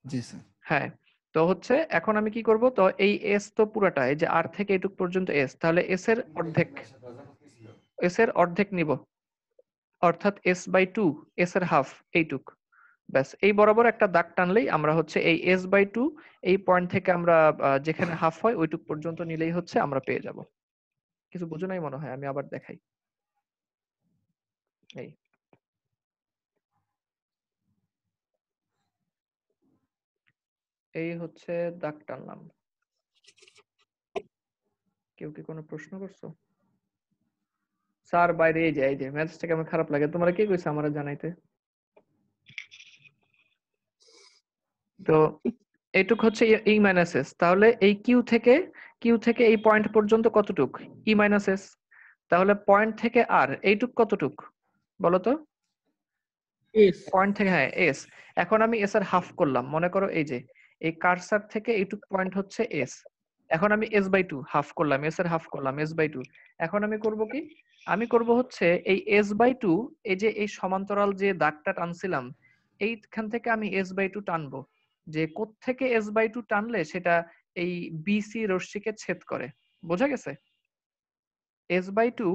জি স্যার। হ্যাঁ, তো হচ্ছে এখন আমি কি করব, তো এই এস তো পুরাটা এই যে আর থেকে এটুক পর্যন্ত এস, তাহলে এস এর অর্ধেক নিব, অর্থাৎ এস বাই টু, এস এর হাফ এইটুক। ব্যাস এই বরাবর একটা দাগ টানলেই আমরা হচ্ছে এই এস বাই টু এই পয়েন্ট থেকে আমরা যেখানে হাফ হয় ওইটুক পর্যন্ত নিলেই হচ্ছে আমরা পেয়ে যাব। কিছু বুঝো নাই মনে হয়, আমি আবার দেখাই। এই এই হচ্ছে দাগ টানলাম। কেউ কি কোনো প্রশ্ন করছো? স্যার বাইরে এই যে ম্যাথসটা কেমন খারাপ লাগে, তোমরা কে কইছে আমারে জানাইতে? তো এইটুক হচ্ছে ই মাইনাস এস, তাহলে এই কিউ থেকে এই পয়েন্ট পর্যন্ত কতটুক? ই মাইনাস এস। তাহলে পয়েন্ট থেকে আর এইটুক কতটুক বলো তো? এস পয়েন্ট থেকে, হ্যাঁ এস। এখন আমি এস এর হাফ করলাম, মনে করো এই যে এই কার্সার থেকে এইটুক পয়েন্ট হচ্ছে এস। এখন আমি এস বাই টু হাফ করলাম, এস এর হাফ করলাম এস বাই টু। এখন আমি করব কি, আমি করব হচ্ছে এই এস বাই টু, এই যে এই সমান্তরাল যে দাগটা টানছিলাম এইখান থেকে আমি এস বাই টু টানবো, যে কোত্থেকে এস বাই টু টানলে সেটা এই বিসি রশ্মিকে ছেদ করে। বোঝা গেছে? এস বাই টু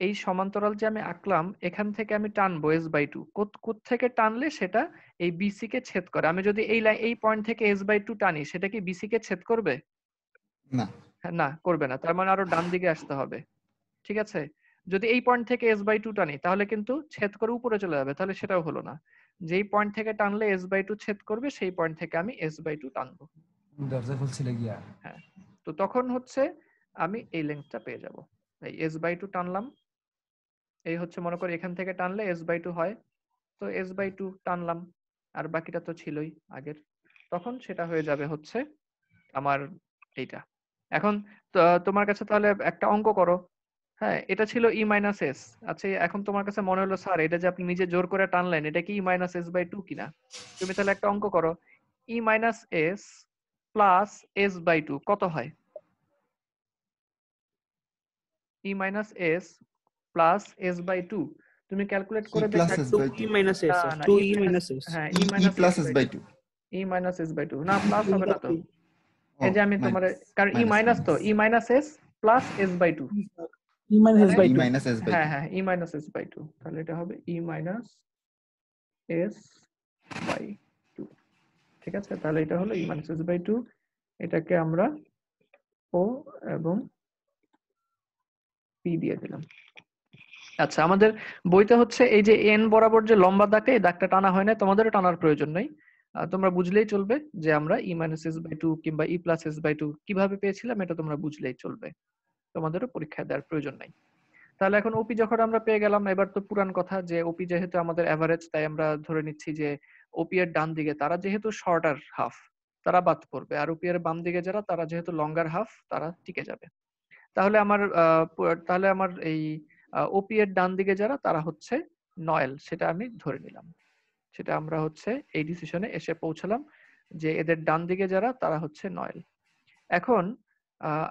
এই সমান্তরাল যে আমি আঁকলাম এখান থেকে আমি টানবো এস বাই টু, থেকে টানলে সেটা এই বিসি কে ছেদ করে। আমি যদি এই পয়েন্ট থেকে এস বাই টু টানি, সেটা কি বিসি কে ছেদ করবে? না। হ্যাঁ, না করবে না, তার মানে আরো ডান দিকে আসতে হবে। ঠিক আছে, যদি এই পয়েন্ট থেকে এস বাই টু টানি তাহলে কিন্তু ছেদ করে উপরে চলে যাবে, তাহলে সেটাও হলো না। যেই পয়েন্ট থেকে টানলে এস বাই টু ছেদ করবে সেই পয়েন্ট থেকে আমি এস বাই টু টানবো। দরজা খুলছিল গিয়া। হ্যাঁ, তো তখন হচ্ছে আমি এই লেন্থটা পেয়ে যাব। এই এস বাই টু টানলাম, এই হচ্ছে মনে করি এখান থেকে টানলে এস বাই টু হয়, তো এস বাই টু টানলাম, আর বাকিটা তো ছিলই আগের, তখন সেটা হয়ে যাবে হচ্ছে আমার এইটা। এখন তোমার কাছে তাহলে একটা অঙ্ক করো। হ্যাঁ, এটা ছিল ই মাইনাস এস। আচ্ছা, এখন তোমার কাছে মনে হলো স্যার এটা যে আপনি নিজে জোর করে টানলেন এটা কি E minus S by two কিনা। তুমি তাহলে একটা অঙ্ক করো, E minus S plus S by two কত হয়? E minus S plus S by two, তুমি ক্যালকুলেট ই করে প্লাস দেখো। S two by E two. Minus S না না, two E E minus, minus S হ্যাঁ E E minus plus S S by by two, two. E minus S by two না, প্লাস হবে না তো। ও এই যে আমি তোমার, মাইনাস কারণ ই মাইনাস মাইনাস তো minus E minus S plus S by two, E minus S তাহলে by E two. Minus S by হ্যাঁ টু। হ্যাঁ E minus S by two, তাহলে এটা হবে E minus S by two. ঠিক আছে, তাহলে এটা হলো E minus S by two, এটাকে আমরা ও এবং পি দিয়ে দিলাম। আচ্ছা, আমাদের বইতে হচ্ছে এই যে এন বরাবর যে লম্বা দাগটা, এই দাগটা টানা হয় না, তোমাদেরও টানার প্রয়োজন নেই। তোমরা বুঝলেই চলবে যে আমরা ই মাইনাস এস বাই টু কিংবা ই প্লাস এস বাই টু কিভাবে পেয়েছিলাম, এটা তোমরা বুঝলেই চলবে, তোমাদেরও পরীক্ষা দেওয়ার প্রয়োজন নাই। তাহলে এখন ওপি যখন আমরা পেয়ে গেলাম, এবার তো পুরান কথা যে ওপি যেহেতু আমাদের এভারেজ, তাই আমরা ধরে নিচ্ছি যে ওপি এর ডান দিকে তারা যেহেতু শর্টার হাফ তারা বাদ পড়বে, আর ওপি এর বাম দিকে যারা তারা যেহেতু লঙ্গার হাফ তারা টিকে যাবে। তাহলে আমার এই ওপি এর ডান দিকে যারা তারা হচ্ছে নয়েল, সেটা আমি ধরে নিলাম। সেটা আমরা হচ্ছে এই ডিসিশনে এসে পৌঁছালাম যে এদের ডান দিকে যারা তারা হচ্ছে নয়েল। এখন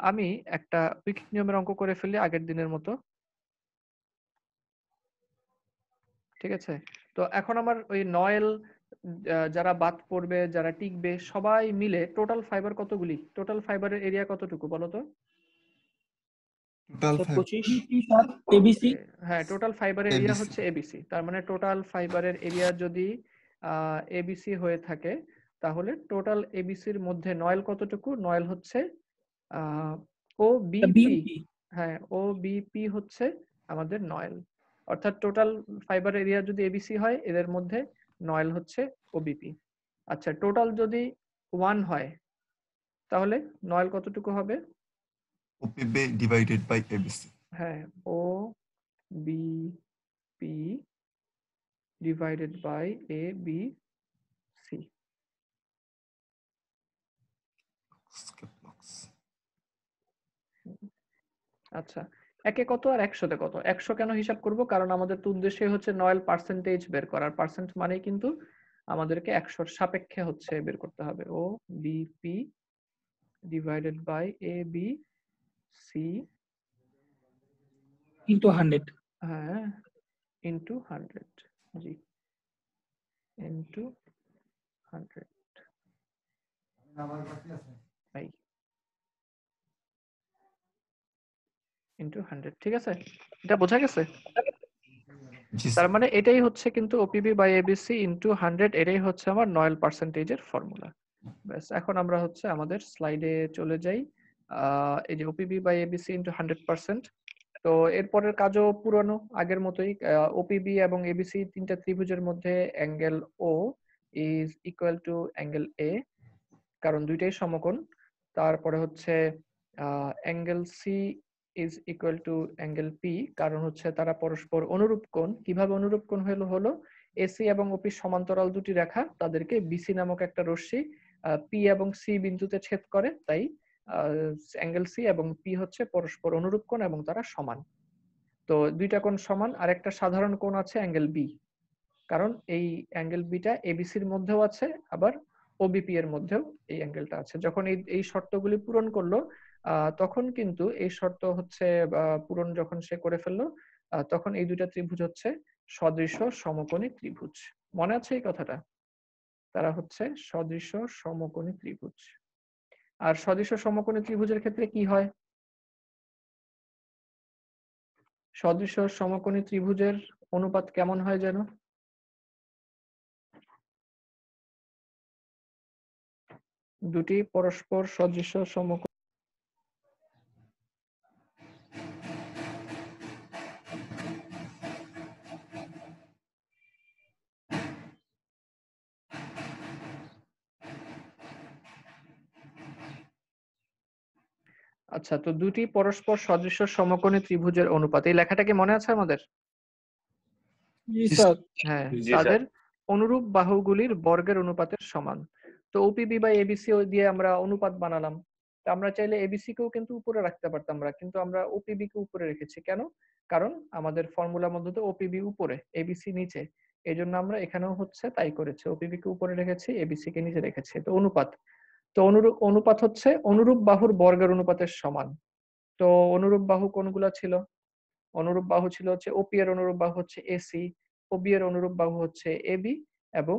আমি একটা উইকিট নিয়মের অঙ্ক করে ফেলি আগের দিনের মতো। ঠিক আছে, তো এখন আমার ওই নয়েল যারা বাদ পড়বে যারা টিকবে সবাই মিলে টোটাল ফাইবার কতগুলি, টোটাল ফাইবারের এরিয়া কতটুকু বলো তো? Total 25 ABC. হ্যাঁ, টোটাল ফাইবারের এরিয়া এবিসি। হচ্ছে এবিসি, তার মানে টোটাল ফাইবারের এরিয়া যদি এবিসি হয়ে থাকে তাহলে টোটাল এবিসির মধ্যে নয়েল কতটুকু? নয়েল হচ্ছে ও বিপি। হ্যাঁ, ও বিপি হচ্ছে আমাদের নয়েল, অর্থাৎ টোটাল ফাইবার এরিয়া যদি এবিসি হয় এদের মধ্যে নয়েল হচ্ছে ওবিপি। আচ্ছা, টোটাল যদি 1 হয় তাহলে নয়েল কতটুকু হবে? OPB divided by ABC. হ্যাঁ, O BP divided by A B C. আচ্ছা, একে কত আর একশোতে কত? 100 কেন হিসাব করব, কারণ আমাদের তো উদ্দেশ্যই হচ্ছে নয়েল পার্সেন্টেজ বের করার, পার্সেন্ট মানেই কিন্তু আমাদেরকে 100-র সাপেক্ষে হচ্ছে বের করতে হবে। O BP divided by A B C into 100। হ্যাঁ, ইনটু 100। জি, ইনটু 100। আই ইনটু 100, ঠিক আছে? এটা বোঝা গেছে? জি তার স্যার। মানে এটাই হচ্ছে কিন্তু ওপিবি বাই এবিসি ইনটু 100, এটাই হচ্ছে আমার নয়েল পার্সেন্টেজের ফর্মুলা। ব্যাস, এখন আমরা হচ্ছে আমাদের স্লাইডে চলে যাই। এই যে ওপিবি বাই এবিসি ইনটু 100%। তো এরপরের কাজও পুরনো আগের মতোই। ওপিবি এবং এবিসি তিনটা ত্রিভুজের মধ্যে angle O is equal to angle A, কারণ দুইটাই সমকোণ। তারপরে হচ্ছে angle C is equal to angle P, কারণ হচ্ছে তারা পরস্পর অনুরূপ কোণ। কিভাবে অনুরূপ কোণ হলো এসি এবং ওপি সমান্তরাল দুটি রেখা, তাদেরকে বিসি নামক একটা রশ্মি পি এবং সি বিন্দুতে ছেদ করে, তাই অ্যাঙ্গেল সি এবং পি হচ্ছে পরস্পর অনুরূপ কোণ এবং তারা সমান। তো দুইটা কোণ সমান। আর একটা সাধারণ কোণ আছে অ্যাঙ্গেল বি, কারণ এই অ্যাঙ্গেল বিটা এবিসির মধ্যেও আছে, আবার ওবিপি এর মধ্যেও এই অ্যাঙ্গেলটা আছে। যখন এই শর্তগুলি পূরণ করলো, তখন কিন্তু এই শর্ত হচ্ছে পূরণ যখন সে করে ফেললো, তখন এই দুইটা ত্রিভুজ হচ্ছে সদৃশ সমকোণী ত্রিভুজ। মনে আছে এই কথাটা? তারা হচ্ছে সদৃশ সমকোণী ত্রিভুজ। আর সদৃশ সমকোণী ত্রিভুজের ক্ষেত্রে কি হয়? সদৃশ সমকোণী ত্রিভুজের অনুপাত কেমন হয় যেন? দুটি পরস্পর সদৃশ সমকোণ আচ্ছা, তো দুটি পরস্পর সদৃশ সমকোণী ত্রিভুজের অনুপাত, এই লেখাটা কি মনে আছে আমাদের? জি স্যার। হ্যাঁ, জি স্যার। তাদের অনুরূপ বাহুগুলির বর্গের অনুপাতের সমান। তো ওপিবি বাই এবিসি দিয়ে আমরা অনুপাত বানালাম। তো আমরা চাইলে এবিসি কেও কিন্তু উপরে রাখতে পারতাম, কিন্তু আমরা ওপিবি কে উপরে রেখেছি। কেন? কারণ আমাদের ফর্মুলার মধ্যে তো ওপিবি উপরে, এবিসি নিচে। এই জন্য আমরা এখানেও হচ্ছে তাই করেছি, ওপিবি কে উপরে রেখেছি, এবিসি কে নিচে রেখেছি। তো অনুপাত, তো অনুপাত হচ্ছে অনুরূপ বাহুর বর্গের অনুপাতের সমান। তো অনুরূপ বাহু কোনগুলা ছিল? অনুরূপ বাহু ছিল হচ্ছে ওপি এর অনুরূপ বাহু হচ্ছে এসি, ওবি এর অনুরূপ বাহু হচ্ছে এবি, এবং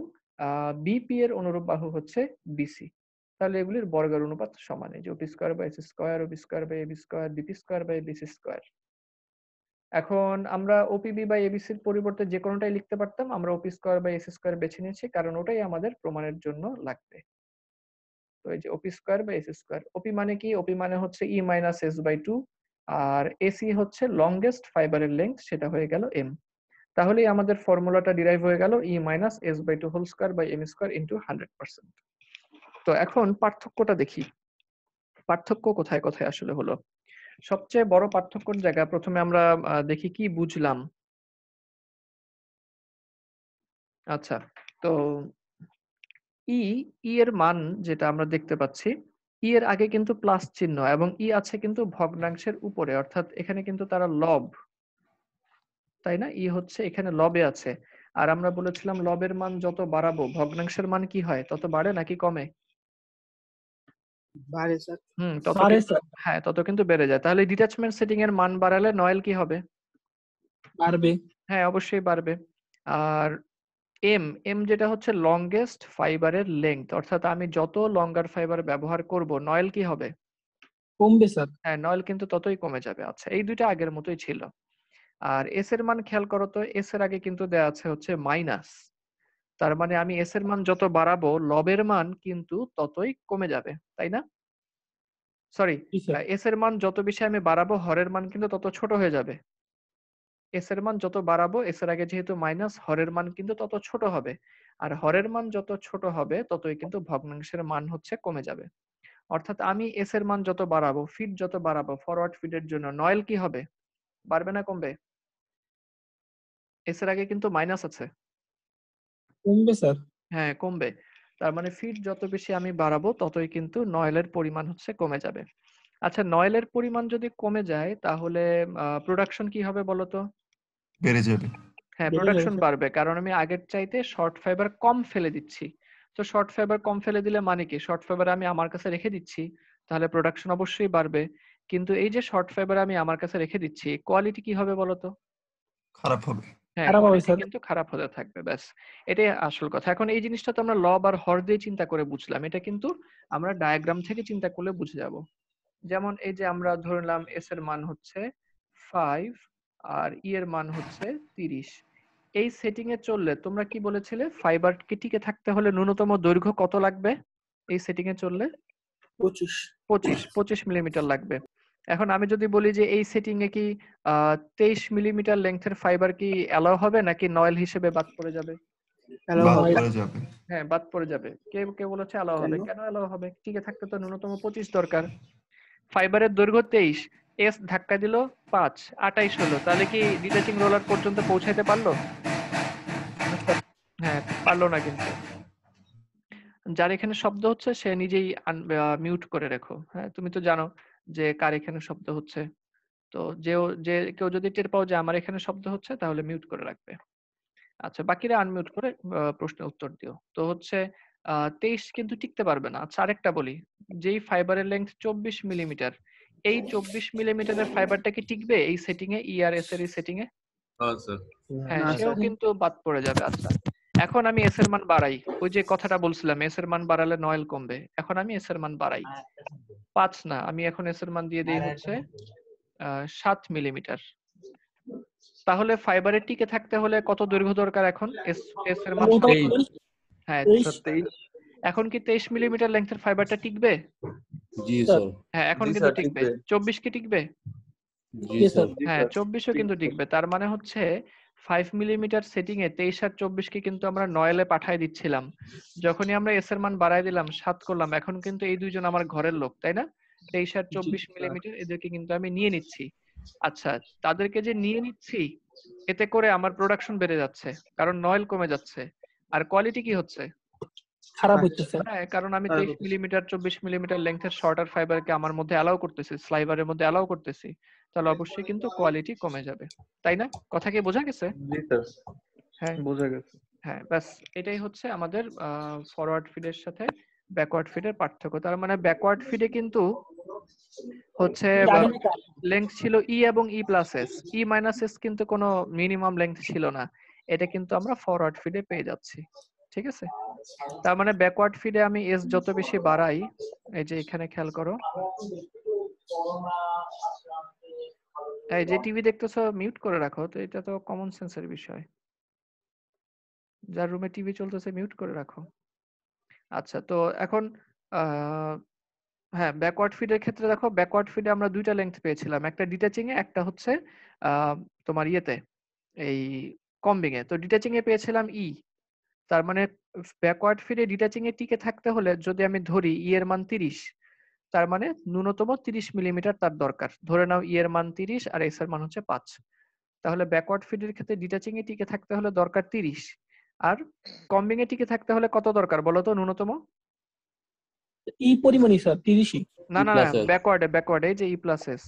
বিপি এর অনুরূপ বাহু হচ্ছে বিসি। তাহলে এগুলির বর্গের অনুপাত সমান। এই যে OP square by AC square, OB square by AB square, BP square by BC square. এখন আমরা ওপিবি বাই এবিসির পরিবর্তে যে কোনোটাই লিখতে পারতাম, আমরা ওপি স্কয়ার বাই এসি স্কয়ার বেছে নিয়েছি, কারণ ওটাই আমাদের প্রমাণের জন্য লাগবে। তো এই যে OP square by AC square. OP মানে কি? ওপি মানে হচ্ছে ই মাইনাস এস বাই 2, আর এসি হচ্ছে লংগেস্ট ফাইবারের লেংথ, সেটা হয়ে গেল এম। তাহলেই আমাদের ফর্মুলাটা ডিরাইভ হয়ে গেল E minus S by 2 whole square by M square into 100%। তো এখন পার্থক্যটা দেখি, পার্থক্য কোথায় কোথায় আসলে হলো। সবচেয়ে বড় পার্থক্যর জায়গা প্রথমে আমরা দেখি কি বুঝলাম। আচ্ছা, তো ই এর মান যেটা আমরা দেখতে পাচ্ছি, ই এর আগে কিন্তু প্লাস চিহ্ন, এবং ই আছে কিন্তু ভগ্নাংশের উপরে, অর্থাৎ এখানে কিন্তু তারা লব, তাই না? ই হচ্ছে এখানে লবে আছে। আর আমরা বলেছিলাম লবের মান যত বাড়াবো ভগ্নাংশের মান কি হয়, তত বাড়ে নাকি কমে? বাড়ে স্যার। তত বাড়ে কিন্তু, স্যার। হ্যাঁ, তত কিন্তু বেড়ে যায়। তাহলে ডিটাচমেন্ট সেটিং এর মান বাড়ালে নয়েল কি হবে? বাড়বে। হ্যাঁ, অবশ্যই বাড়বে। আর এম যেটা হচ্ছে লংগেস্ট ফাইবারের লেংথ, অর্থাৎ আমি যত লঙ্গার ফাইবার ব্যবহার করব নয়েল কি হবে? কমবে স্যার। হ্যাঁ, নয়েল কিন্তু ততই কমে যাবে। আচ্ছা, এই দুইটা আগের মতোই ছিল। আর এস এর মান খেয়াল করো তো, এস এর আগে কিন্তু দেয়া আছে হচ্ছে মাইনাস। তার মানে আমি এস এর মান যত বাড়াবো লবের মান কিন্তু ততই কমে যাবে, তাই না? সরি, জি স্যার। এস এর মান যত বেশি আমি বাড়াবো হরের মান কিন্তু তত ছোট হয়ে যাবে। এস এর মান যত বাড়াবো, এস এর আগে যেহেতু মাইনাস, হরের মান কিন্তু তত ছোট হবে। আর হরের মান যত ছোট হবে ততই কিন্তু ভগ্নাংশের মান হচ্ছে কমে যাবে। অর্থাৎ আমি এস এর মান যত বাড়াবো, ফিট যত বাড়াবো ফরওয়ার্ড ফিটের জন্য, নয়েল কি হবে? বাড়বে না কমবে? এস এর আগে কিন্তু মাইনাস আছে। কমবে স্যার। হ্যাঁ, কমবে। তার মানে ফিট যত বেশি আমি বাড়াবো ততই কিন্তু নয়েলের পরিমাণ হচ্ছে কমে যাবে। আচ্ছা, নয়েলের পরিমাণ যদি কমে যায় তাহলে প্রোডাকশন কি হবে বলতো? বেড়ে যাবে। হ্যাঁ, বেড়ে যাবে প্রোডাকশন স্যার। বাড়বে, কারণ আমি আগের চাইতে শর্ট ফাইবার কম ফেলে দিচ্ছি। তো শর্ট ফাইবার কম ফেলে দিলে মানে কি? শর্ট ফাইবার আমি আমার কাছে রেখে দিচ্ছি, তাহলে প্রোডাকশন অবশ্যই বাড়বে। কিন্তু এই যে শর্ট ফাইবার আমি আমার কাছে রেখে দিচ্ছি, কোয়ালিটি কি হবে বলতো? খারাপ হবে। হ্যাঁ, খারাপ হবে কোয়ালিটি স্যার। কিন্তু খারাপ হতে থাকবে, ব্যাস এটাই আসল কথা। এখন এই জিনিসটা তো আমরা লব আর হর দিয়ে চিন্তা করে বুঝলাম, এটা কিন্তু আমরা ডায়াগ্রাম থেকে চিন্তা করলে বুঝে যাব। যেমন এই যে আমরা ধরলাম এস এর মান হচ্ছে 5 আর ই এর মান হচ্ছে 30। এই সেটিং এ চললে তোমরা কি বলেছিলে, ফাইবারকে টিকে থাকতে হলে ন্যূনতম দৈর্ঘ্য কত লাগবে? এই সেটিং এ চললে 25 মিলিমিটার লাগবে। এখন আমি যদি বলি যে এই সেটিং এ কি 23 মিলিমিটার লেংথের ফাইবার কি অ্যালাউ হবে নাকি নয়েল হিসেবে বাদ পড়ে যাবে? হ্যাঁ, বাদ পড়ে যাবে। কে বলেছে অ্যালাউ হবে? কেন অ্যালাউ হবে? টিকে থাকতে তো ন্যূনতম 25 দরকার। ফাইবারের দৈর্ঘ্য 23, এস ধাক্কা দিল 5, 28 হলো, তাহলে কি ডিটাচিং রোলার পর্যন্ত পৌঁছাইতে পারলো? হ্যাঁ, পারলো না কিন্তু। যার এখানে শব্দ হচ্ছে সে নিজেই মিউট করে রেখো। হ্যাঁ, তুমি তো জানো যে কার এখানে শব্দ হচ্ছে। তো যে কেউ যদি টের পাও যে আমার এখানে শব্দ হচ্ছে তাহলে মিউট করে রাখবে। আচ্ছা, বাকিরা আনমিউট করে প্রশ্নের উত্তর দিও। তো হচ্ছে 23 কিন্তু টিকতে পারবে না। আচ্ছা, আরেকটা বলি, যেই ফাইবারের লেন্থ 24 মিলিমিটার, এই 24 মিলিমিটারের ফাইবারটা কি টিকবে এই সেটিং এ, ইআরএস এর এই সেটিং এ? হ্যাঁ, সেও কিন্তু বাদ পড়ে যাবে। আচ্ছা, এখন আমি এস এর মান বাড়াই, ওই যে কথাটা বলছিলাম এস এর মান বাড়ালে নয়েল কমবে। এখন আমি এস এর মান বাড়াই, 5 না, আমি এখন এস এর মান দিয়ে দেই হচ্ছে 7 মিলিমিটার। তাহলে ফাইবারে টিকে থাকতে হলে কত দৈর্ঘ্য দরকার এখন? এস এর মান কত? হ্যাঁ, এখন কি 23 মিলিমিটার লেংথের ফাইবারটা টিকবে? জি স্যার। হ্যাঁ, এখন কিন্তু টিকবে। 24 কি টিকবে? জি স্যার। হ্যাঁ, 24ও কিন্তু টিকবে। তার মানে হচ্ছে 5 মিলিমিটার সেটিং এ 23 আর 24 কে কিন্তু আমরা নয়েলে পাঠিয়ে দিচ্ছিলাম। যখনই আমরা এস এর মান বাড়ায় দিলাম, 7 করলাম, এখন কিন্তু এই দুইজন আমার ঘরের লোক, তাই না? 23 আর 24 মিলিমিটার এদেরকে কিন্তু আমি নিয়ে নিচ্ছি। আচ্ছা, তাদেরকে যে নিয়ে নিচ্ছি এতে করে আমার প্রোডাকশন বেড়ে যাচ্ছে, কারণ নয়েল কমে যাচ্ছে। আর কোয়ালিটি কি হচ্ছে? খারাপ হচ্ছে। হ্যাঁ, কারণ আমি 23 মিলিমিটার 24 মিলিমিটার লেংথের শর্টার ফাইবারকে আমার মধ্যে অ্যালাউ করতেছি, স্লাইভারের মধ্যে অ্যালাউ করতেছি, তাহলে অবশ্যই কিন্তু কোয়ালিটি কমে যাবে, তাই না? কথা কি বোঝা গেছে? জি স্যার, হ্যাঁ, বোঝা গেছে। হ্যাঁ, ব্যাস এটাই হচ্ছে আমাদের ফরওয়ার্ড ফিডের সাথে ব্যাকওয়ার্ড ফিডের পার্থক্য। তার মানে ব্যাকওয়ার্ড ফিডে কিন্তু হচ্ছে লেংথ ছিল ই এবং ই প্লাস এস, ই মাইনাস এস কিন্তু কোনো মিনিমাম লেংথ ছিল না, এটা কিন্তু আমরা ফরওয়ার্ড ফিডে পেয়ে যাচ্ছি। ঠিক আছে, তার মানে ব্যাকওয়ার্ড ফিডে আমি এস যত বেশি বাড়াই, এই যে এখানে খেয়াল করো, এই যে টিভি দেখতেছো মিউট করে রাখো, তো এটা তো কমন সেন্সের বিষয়, যার রুমে টিভি চলতেছে মিউট করে রাখো। আচ্ছা, তো এখন হ্যাঁ, ব্যাকওয়ার্ড ফিডের ক্ষেত্রে দেখো, ব্যাকওয়ার্ড ফিডে আমরা দুইটা লেংথ পেয়েছিলাম, একটা ডিটাচিং এ, একটা হচ্ছে তোমার ইয়েতে, এই কম্বিং এ। তো ডিটাচিং এ পেয়েছিলাম ই, তার মানে ব্যাকওয়ার্ড ফিডে ডিটাচিং এ টিকে থাকতে হলে যদি আমি ধরি ই এর মান 30, তার মানে ন্যূনতম 30 মিলিমিটার তার দরকার। ধরে নাও ই এর মান 30 আর এস এর মান হচ্ছে 5, তাহলে ব্যাকওয়ার্ড ফিডের ক্ষেত্রে ডিটাচিং এ টিকে থাকতে হলে দরকার 30, আর কম্বিং এ টিকে থাকতে হলে কত দরকার বলো তো ন্যূনতম? এই পরিমাণই স্যার 30ই। না না না, ব্যাকওয়ার্ডে এই যে ই প্লাস এস,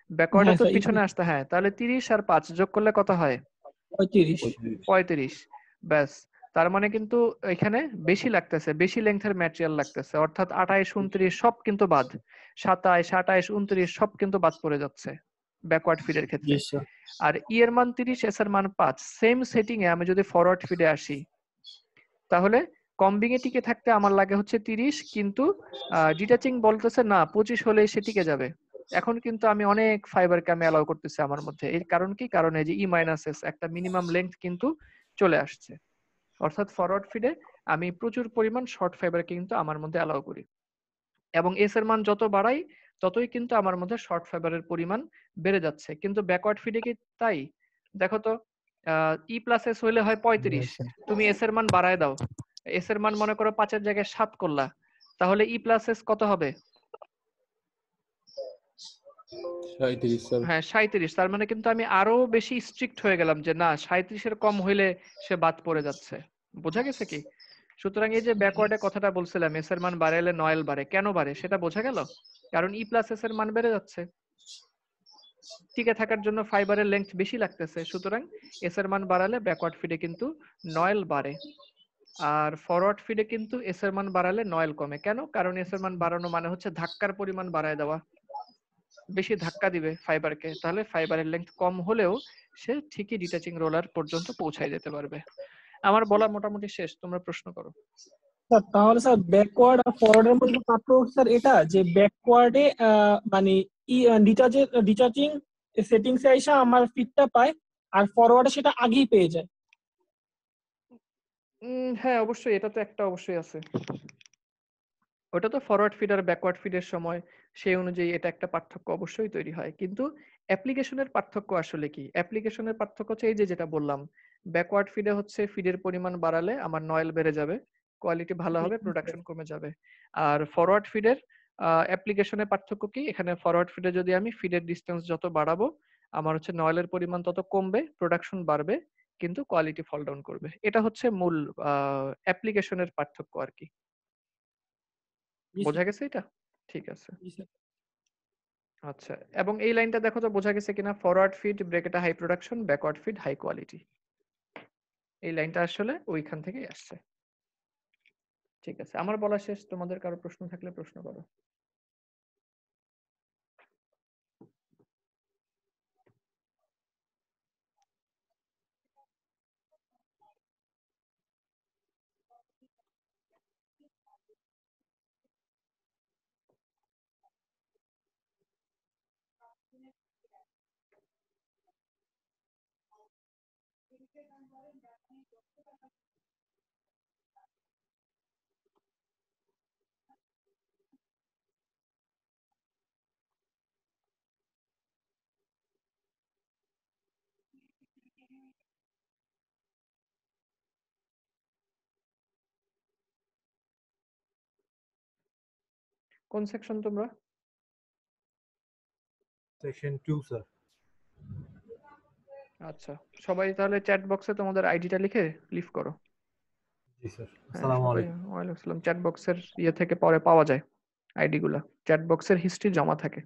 ব্যাকওয়ার্ডে তো পিছনে আসতে, হ্যাঁ, তাহলে 30 আর 5 যোগ করলে কত হয়? 35। ব্যাস, তার মানে কিন্তু এখানে বেশি লাগতেছে, বেশি লেংথের ম্যাটেরিয়াল লাগতেছে, অর্থাৎ 28 29 সব কিন্তু বাদ, 27 28 29 সব কিন্তু বাদ পড়ে যাচ্ছে ব্যাকওয়ার্ড ফিডের ক্ষেত্রে। আর ই এর মান 30, এস এর মান 5, সেম সেটিং এ আমি যদি ফরওয়ার্ড ফিডে আসি, তাহলে কম্বিং এ টিকে থাকতে আমার লাগে হচ্ছে 30, কিন্তু ডিটাচিং বলতেছে না 25 হলেই সে টিকে যাবে। এখন কিন্তু আমি অনেক ফাইবারকে আমি অ্যালাউ করতেছি আমার মধ্যে, এর কারণ কি? কারণ এই যে ই মাইনাস এস একটা মিনিমাম লেংথ কিন্তু চলে আসছে, অর্থাৎ ফরওয়ার্ড ফিডে আমি প্রচুর পরিমাণ শর্ট ফাইবারকে কিন্তু আমার মধ্যে অ্যালাউ করি, এবং এস এর মান যত বাড়াই ততই কিন্তু আমার মধ্যে শর্ট ফাইবারের পরিমাণ বেড়ে যাচ্ছে। কিন্তু ব্যাকওয়ার্ড ফিডে কি তাই? দেখো তো, ই প্লাস এস হইলে হয় 35, তুমি এস এর মান বাড়ায় দাও, এস এর মান মনে করো 5 এর জায়গায় 7 করলা, তাহলে ই প্লাস এস কত হবে? 37। হ্যাঁ, 37। তার মানে কিন্তু আমি আরো বেশি স্ট্রিক্ট হয়ে গেলাম যে না, 37 এর কম হইলে সে বাদ পড়ে যাচ্ছে। বোঝা গেছে কি? সুতরাং এই যে ব্যাকওয়ার্ডে কথাটা বলছিলাম, এস এর মান বাড়াইলে নয়েল বাড়ে, কেন বাড়ে সেটা বোঝা গেল? কারণ ই প্লাস এস এর মান বেড়ে যাচ্ছে, টিকে থাকার জন্য ফাইবারের লেংথ বেশি লাগতেছে, সুতরাং এস এর মান বাড়ালে ব্যাকওয়ার্ড ফিডে কিন্তু নয়েল বাড়ে। আর ফরওয়ার্ড ফিডে কিন্তু এস এর মান বাড়ালে নয়েল কমে। কেন? কারণ এস এর মান বাড়ানো মানে হচ্ছে ধাক্কার পরিমাণ বাড়ায় দেওয়া। বেশি ধাক্কা দিবে ফাইবারকে, তাহলে ফাইবারের লেন্থ কম হলেও সে ঠিকই ডিটাচিং রোলার পর্যন্ত পৌঁছায় যেতে পারবে। আমার বলা মোটামুটি শেষ, তোমরা প্রশ্ন করো। স্যার তাহলে স্যার ব্যাকওয়ার্ড আর ফরওয়ার্ডের মধ্যে পার্থক্য স্যার এটা যে ব্যাকওয়ার্ডে মানে ডিচার্জিং সেটিংসে এসে আমার ফিডটা পায়, আর ফরওয়ার্ডে সেটা আগেই পেয়ে যায়। হ্যাঁ অবশ্যই, এটা তো একটা অবশ্যই আছে। ওটা তো ফরওয়ার্ড ফিড আর ব্যাকওয়ার্ড ফিডের সময় সেই অনুযায়ী এটা একটা পার্থক্য অবশ্যই তৈরি হয়, কিন্তু অ্যাপ্লিকেশনের পার্থক্য আসলে কি? অ্যাপ্লিকেশনের পার্থক্য হচ্ছে এই যে যেটা বললাম, ব্যাকওয়ার্ড ফিডে হচ্ছে ফিডের পরিমাণ বাড়ালে আমার নয়েল বেড়ে যাবে, কোয়ালিটি ভালো হবে, প্রোডাকশন কমে যাবে। আর ফরওয়ার্ড ফিডের অ্যাপ্লিকেশনের পার্থক্য কি? এখানে ফরওয়ার্ড ফিডে যদি আমি ফিডের ডিসটেন্স যত বাড়াবো আমার হচ্ছে নয়েলের পরিমাণ তত কমবে, প্রোডাকশন বাড়বে, কিন্তু কোয়ালিটি ফল ডাউন করবে। এটা হচ্ছে মূল অ্যাপ্লিকেশনের পার্থক্য আর কি। বোঝা গেছে এটা? ঠিক আছে। আচ্ছা, এবং এই লাইনটা দেখো তো বোঝা গেছে কিনা? ফরওয়ার্ড ফিড ব্রেকেটে high production, backward feed high quality. এই লাইনটা আসলে ওইখান থেকেই আসছে। ঠিক আছে, আমার বলা শেষ। তোমাদের কারো প্রশ্ন থাকলে প্রশ্ন করো। কোন সেকশন তোমরা? Section 2 sir. আচ্ছা, সবাই তাহলে চ্যাট বক্সে তোমাদের আইডিটা লিখে লিভ করো। জি স্যার। হ্যাঁ আসসালামু সবাই, আলাইকুম। ওয়ালাইকুম আসসালাম। চ্যাট বক্সের ইয়ে থেকে পরে পাওয়া যায় আইডি গুলা, চ্যাট বক্সের হিস্ট্রি জমা থাকে।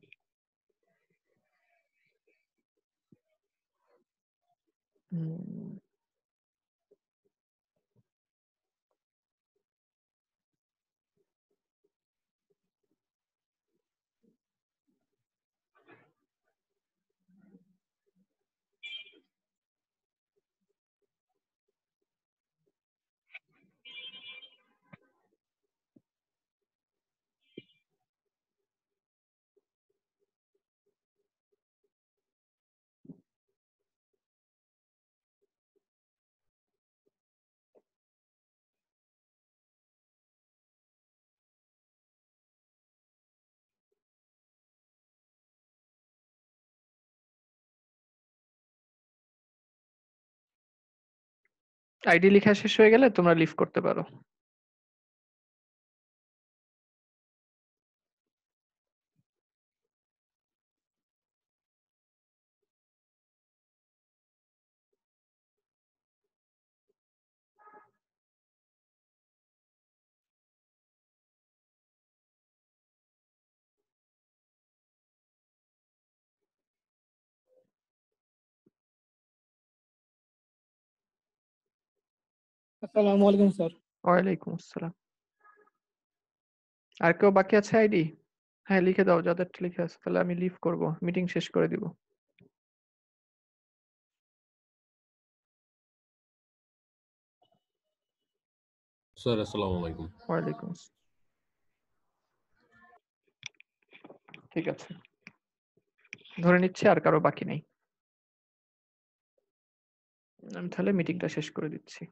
আইডি লেখা শেষ হয়ে গেলে তোমরা লিভ করতে পারো। আসসালামু আলাইকুম স্যার। ওয়ালাইকুম আসসালাম। আর কেউ বাকি আছে আইডি? হ্যাঁ লিখে দাও যাদের লিখে আছে, তাহলে আমি লিভ করব, মিটিং শেষ করে দিব। স্যার আসসালামু আলাইকুম। ওয়ালাইকুম আসসালাম। ঠিক আছে, ধরে নিচ্ছি আর কারো বাকি নেই। আমি তাহলে মিটিংটা শেষ করে দিচ্ছি।